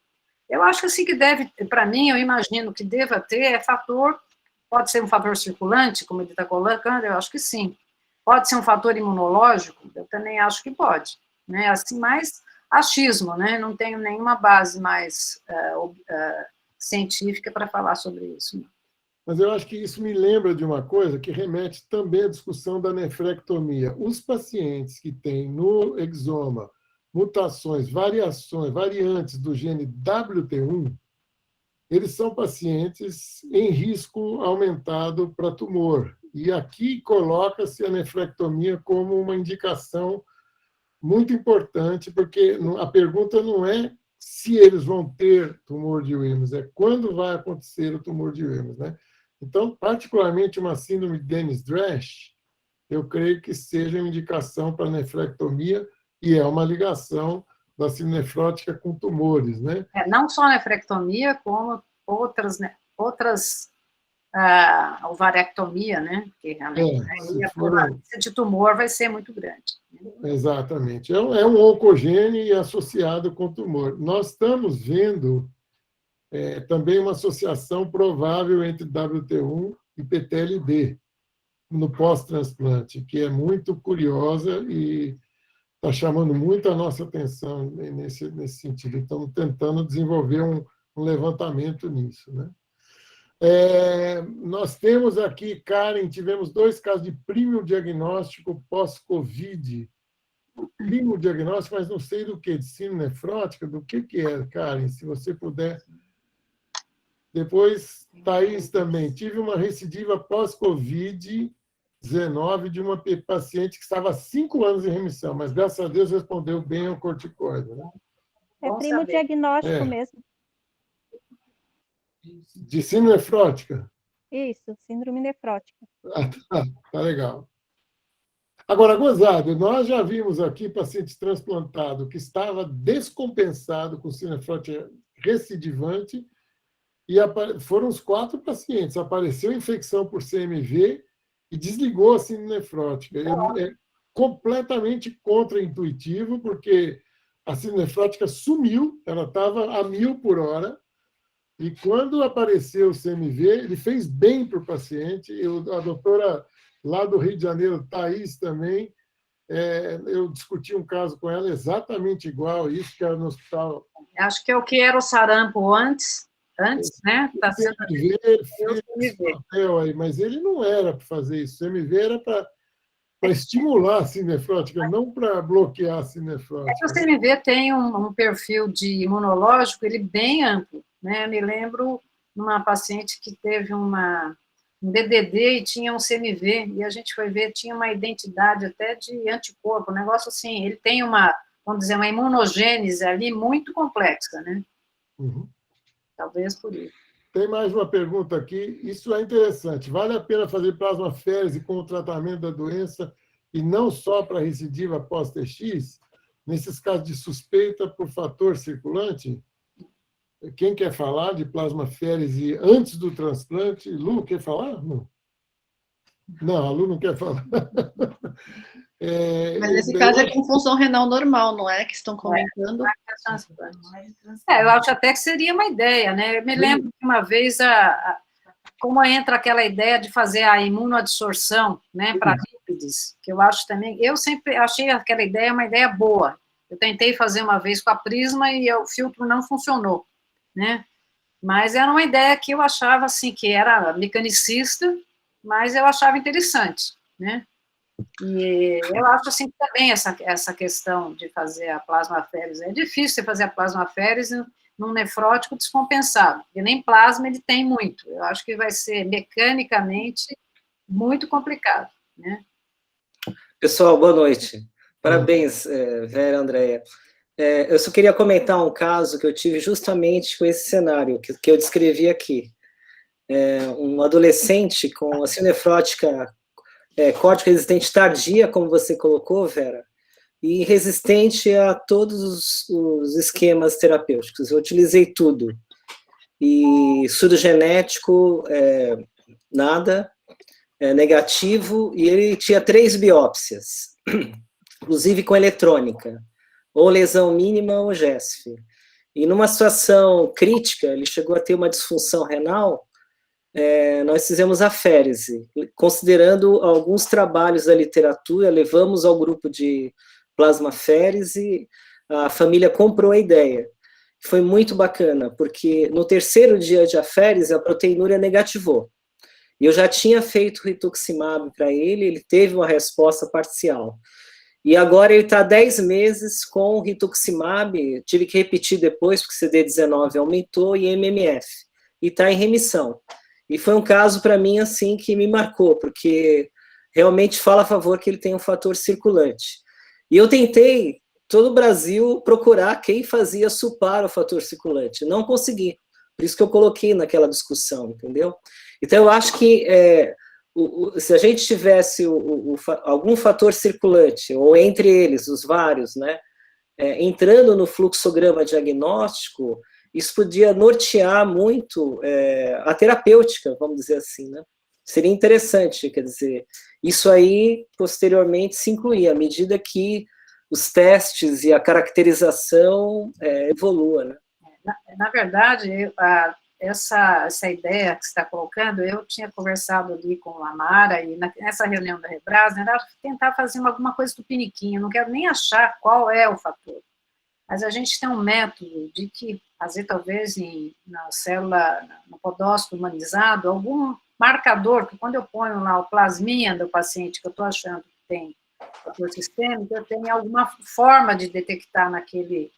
Eu acho assim que deve, para mim, eu imagino que deva ter fator, pode ser um fator circulante, como ele está colocando, eu acho que sim. Pode ser um fator imunológico, eu também acho que pode, né? Assim, mais achismo, né? Não tenho nenhuma base mais científica para falar sobre isso. Não. Mas eu acho que isso me lembra de uma coisa que remete também à discussão da nefrectomia. Os pacientes que têm no exoma mutações, variantes do gene WT1, eles são pacientes em risco aumentado para tumor. E aqui coloca-se a nefrectomia como uma indicação muito importante, porque a pergunta não é se eles vão ter tumor de Wilms, é quando vai acontecer o tumor de Wilms, né? Então, particularmente uma síndrome de Dennis-Drash, eu creio que seja uma indicação para nefrectomia, e é uma ligação da síndrome nefrótica com tumores, né? Não só a nefrectomia, como outras ovariectomia, né? Porque realmente a prevalência de tumor vai ser muito grande. Né? Exatamente. É um oncogene associado com tumor. Nós estamos vendo também uma associação provável entre WT1 e PTLD no pós-transplante, que é muito curiosa e está chamando muito a nossa atenção nesse sentido. Estamos tentando desenvolver um levantamento nisso, né? Nós temos aqui, Karen, tivemos 2 casos de primo diagnóstico pós-Covid. Primo diagnóstico, mas não sei do que, de síndrome nefrótica, do que é, Karen? Se você puder. Depois, Thaís também. Tive uma recidiva pós-Covid-19 de uma paciente que estava há 5 anos em remissão, mas, graças a Deus, respondeu bem ao corticoide. Né? É primo diagnóstico mesmo. De síndrome nefrótica? Isso, síndrome nefrótica. Tá legal. Agora, gozado, nós já vimos aqui paciente transplantado que estava descompensado com síndrome nefrótica recidivante e foram os 4 pacientes. Apareceu infecção por CMV e desligou a síndrome nefrótica. É completamente contraintuitivo, porque a síndrome nefrótica sumiu, ela estava a 1000 por hora, e quando apareceu o CMV, ele fez bem para o paciente. A doutora lá do Rio de Janeiro, Thaís, também, eu discuti um caso com ela exatamente igual a isso, que era no hospital. Acho que é o que era o sarampo antes, né? Está sendo fez papel aí, mas ele não era para fazer isso. O CMV era para estimular a síndrome nefrótica, não para bloquear a síndrome nefrótica. É que o CMV tem um perfil de imunológico ele bem amplo, né? Eu me lembro de uma paciente que teve um DDD e tinha um CMV, e a gente foi ver, tinha uma identidade até de anticorpo, um negócio assim, ele tem vamos dizer, uma imunogênese ali muito complexa, né? Uhum. Talvez por isso. Tem mais uma pergunta aqui, isso é interessante. Vale a pena fazer plasmaférese com o tratamento da doença e não só para recidiva pós-TX? Nesses casos de suspeita por fator circulante? Quem quer falar de plasmaférese antes do transplante? Lu, quer falar? Não, a Lu não quer falar. Mas nesse caso é com função renal normal, não é? Que estão comentando. Eu acho até que seria uma ideia, né? Eu me lembro que uma vez, como entra aquela ideia de fazer a imunoadsorção, né, para lípides, que eu acho também, eu sempre achei aquela ideia uma ideia boa. Eu tentei fazer uma vez com a Prisma e o filtro não funcionou, né? Mas era uma ideia que eu achava, assim, que era mecanicista, mas eu achava interessante, né? E eu acho, assim, também essa questão de fazer a plasmaférese. É difícil você fazer a plasmaférese num nefrótico descompensado, porque nem plasma ele tem muito. Eu acho que vai ser mecanicamente muito complicado, né? Pessoal, boa noite. Parabéns, Vera, Andréia. Eu só queria comentar um caso que eu tive justamente com esse cenário que eu descrevi aqui. Um adolescente com a síndrome nefrótica córtico resistente tardia, como você colocou, Vera, e resistente a todos os esquemas terapêuticos. Eu utilizei tudo. E estudo genético, nada, negativo, e ele tinha 3 biópsias, inclusive com eletrônica, ou lesão mínima ou GESF. E numa situação crítica, ele chegou a ter uma disfunção renal, nós fizemos a férese, considerando alguns trabalhos da literatura, levamos ao grupo de plasmaférese, a família comprou a ideia. Foi muito bacana, porque no 3º dia de aférese, a proteinúria negativou. E eu já tinha feito rituximab para ele teve uma resposta parcial. E agora ele está 10 meses com rituximab, tive que repetir depois, porque CD19 aumentou, e MMF, e está em remissão. E foi um caso, para mim, assim, que me marcou, porque realmente fala a favor que ele tem um fator circulante. E eu tentei, todo o Brasil, procurar quem fazia supar o fator circulante. Não consegui. Por isso que eu coloquei naquela discussão, entendeu? Então, eu acho que se a gente tivesse algum fator circulante, ou entre eles, os vários, né, entrando no fluxograma diagnóstico, isso podia nortear muito a terapêutica, vamos dizer assim, né? Seria interessante, quer dizer, isso aí, posteriormente, se incluir, à medida que os testes e evoluam, né? Na verdade, essa ideia que você está colocando, eu tinha conversado ali com a Mara, e nessa reunião da Rebras, era tentar fazer alguma coisa do piniquinho, não quero nem achar qual é o fator. Mas a gente tem um método de que fazer, talvez, na célula, no podócito humanizado, algum marcador, que quando eu ponho lá o plasminha do paciente, que eu estou achando que tem fator sistêmico, eu tenho alguma forma de detectar naquele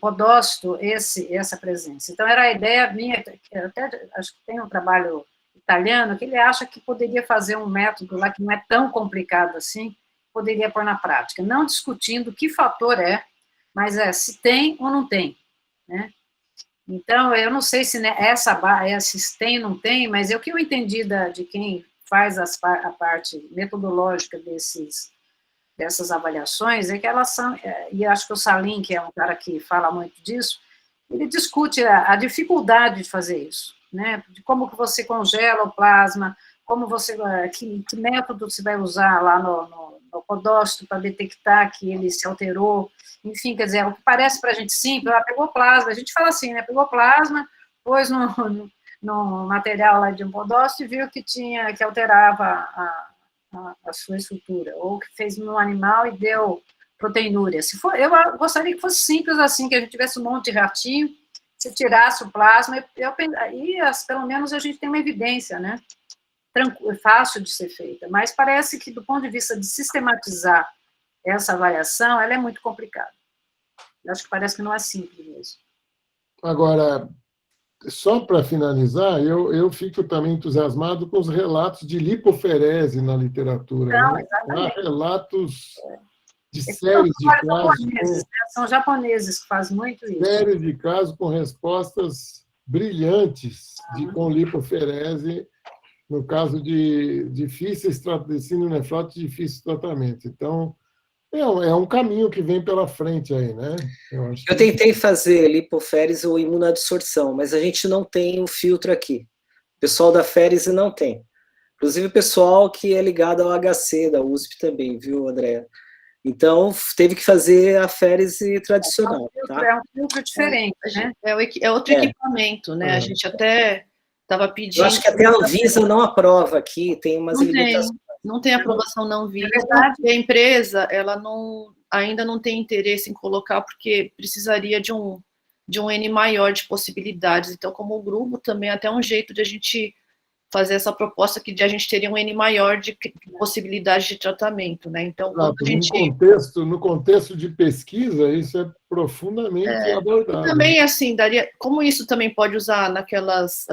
podócito essa presença. Então, era a ideia minha, até acho que tem um trabalho italiano, que ele acha que poderia fazer um método lá que não é tão complicado assim, poderia pôr na prática, não discutindo que fator mas se tem ou não tem, né? Então, eu não sei se esses tem ou não tem, mas o que eu entendi de quem faz a parte metodológica dessas avaliações é que elas são, e acho que o Salim, que é um cara que fala muito disso, ele discute a dificuldade de fazer isso, né? De como que você congela o plasma, como que método você vai usar lá no podócito para detectar que ele se alterou, enfim, quer dizer, o que parece para a gente simples, pegou plasma, a gente fala assim, né? Pegou plasma, pôs no material lá de um podócito e viu que alterava a sua estrutura, ou que fez no animal e deu proteinúria. Eu gostaria que fosse simples assim, que a gente tivesse um monte de ratinho, se tirasse o plasma, e pelo menos a gente tem uma evidência, né? Fácil de ser feita, mas parece que, do ponto de vista de sistematizar essa avaliação, ela é muito complicada. Eu acho que parece que não é simples mesmo. Agora, só para finalizar, eu fico também entusiasmado com os relatos de lipoferese na literatura. Não, né? exatamente. Há relatos de séries de casos. São japoneses que fazem muito isso. Séries de casos com respostas brilhantes com lipoferese, no caso de difíceis de síndrome nefrótica, difícil tratamento. Então, é um caminho que vem pela frente aí, né? Eu tentei fazer lipoférese ou imunodissorção, mas a gente não tem o filtro aqui. O pessoal da Férese não tem. Inclusive o pessoal que é ligado ao HC da USP também, viu, Andréa? Então, teve que fazer a Férese tradicional. É um filtro diferente, né? É outro equipamento, né? A gente até estava pedindo... Eu acho que até a Anvisa não aprova aqui, tem umas limitações. Não tem aprovação não vinda. É a empresa ela ainda não tem interesse em colocar, porque precisaria de um N maior de possibilidades. Então, como o grupo também, até um jeito de a gente fazer essa proposta que a gente teria um N maior de possibilidades de tratamento, né? Então, no contexto de pesquisa, isso é profundamente abordado. Também, assim, como isso também pode usar naquelas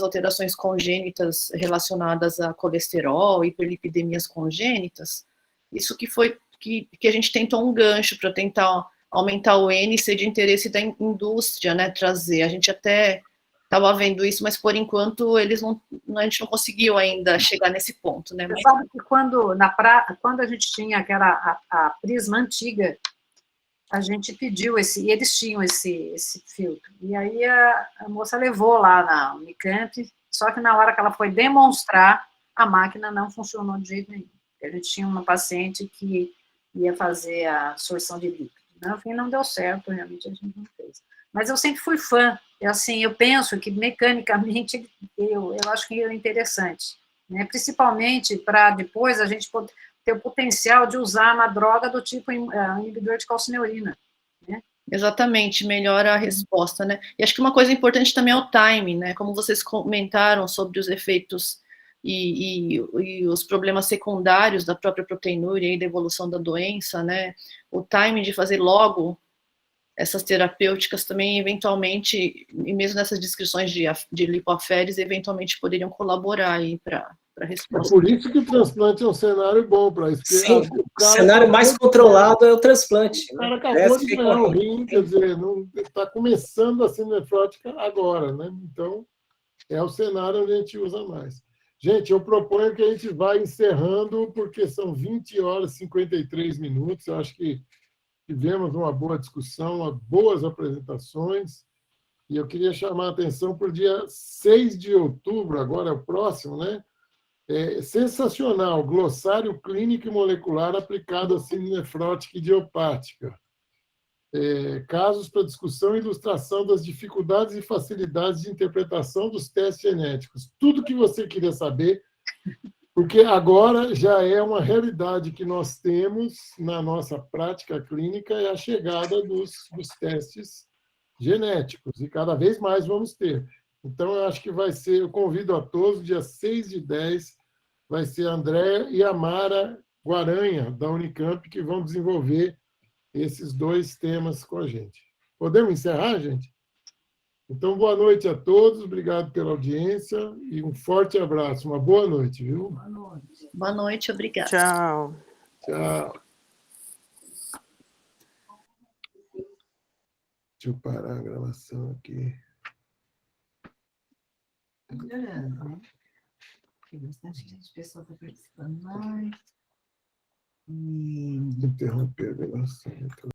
alterações congênitas relacionadas a colesterol, hiperlipidemias congênitas, isso que a gente tentou um gancho para tentar aumentar o N e ser de interesse da indústria, né, trazer. A gente até estava vendo isso, mas por enquanto a gente não conseguiu ainda chegar nesse ponto, né? Você sabe que quando a gente tinha a Prisma antiga, a gente pediu e eles tinham esse filtro. E aí a moça levou lá na Unicamp, só que na hora que ela foi demonstrar, a máquina não funcionou de jeito nenhum. A gente tinha uma paciente que ia fazer a absorção de líquido. No fim, não deu certo, realmente a gente não fez. Mas eu sempre fui fã. Eu penso que, mecanicamente, eu acho que é interessante, né? Principalmente para depois a gente ter o potencial de usar uma droga do tipo inibidor de calcineurina, né? Exatamente, melhora a resposta, né? E acho que uma coisa importante também é o timing, né? Como vocês comentaram sobre os efeitos e os problemas secundários da própria proteinúria e da evolução da doença, né? O timing de fazer logo essas terapêuticas também, eventualmente, e mesmo nessas descrições de lipoaférese, eventualmente poderiam colaborar aí para a resposta. É por isso que o transplante é um cenário bom para isso. Sim, o cenário mais controlado é o transplante. O cara acabou de ganhar o rim, quer dizer, está começando a síndrome nefrótica agora, né? Então, é o cenário onde a gente usa mais. Gente, eu proponho que a gente vá encerrando, porque são 20 horas e 53 minutos. Eu acho que tivemos uma boa discussão, boas apresentações, e eu queria chamar a atenção para o dia 6 de outubro, agora é o próximo, né? Sensacional, glossário clínico e molecular aplicado à síndrome nefrótica idiopática. Casos para discussão e ilustração das dificuldades e facilidades de interpretação dos testes genéticos. Tudo que você queria saber, porque agora já é uma realidade que nós temos na nossa prática clínica, é a chegada dos testes genéticos, e cada vez mais vamos ter. Então, eu acho que vai ser, eu convido a todos, dia 6/10, vai ser a Andréa e a Mara Guaranha, da Unicamp, que vão desenvolver esses dois temas com a gente. Podemos encerrar, gente? Então, boa noite a todos, obrigado pela audiência e um forte abraço. Uma boa noite, viu? Boa noite. Boa noite, obrigada. Tchau. Tchau. Deixa eu parar a gravação aqui. Tá melhorando, né? Tem bastante pessoa está participando mais. E Interromper a gravação.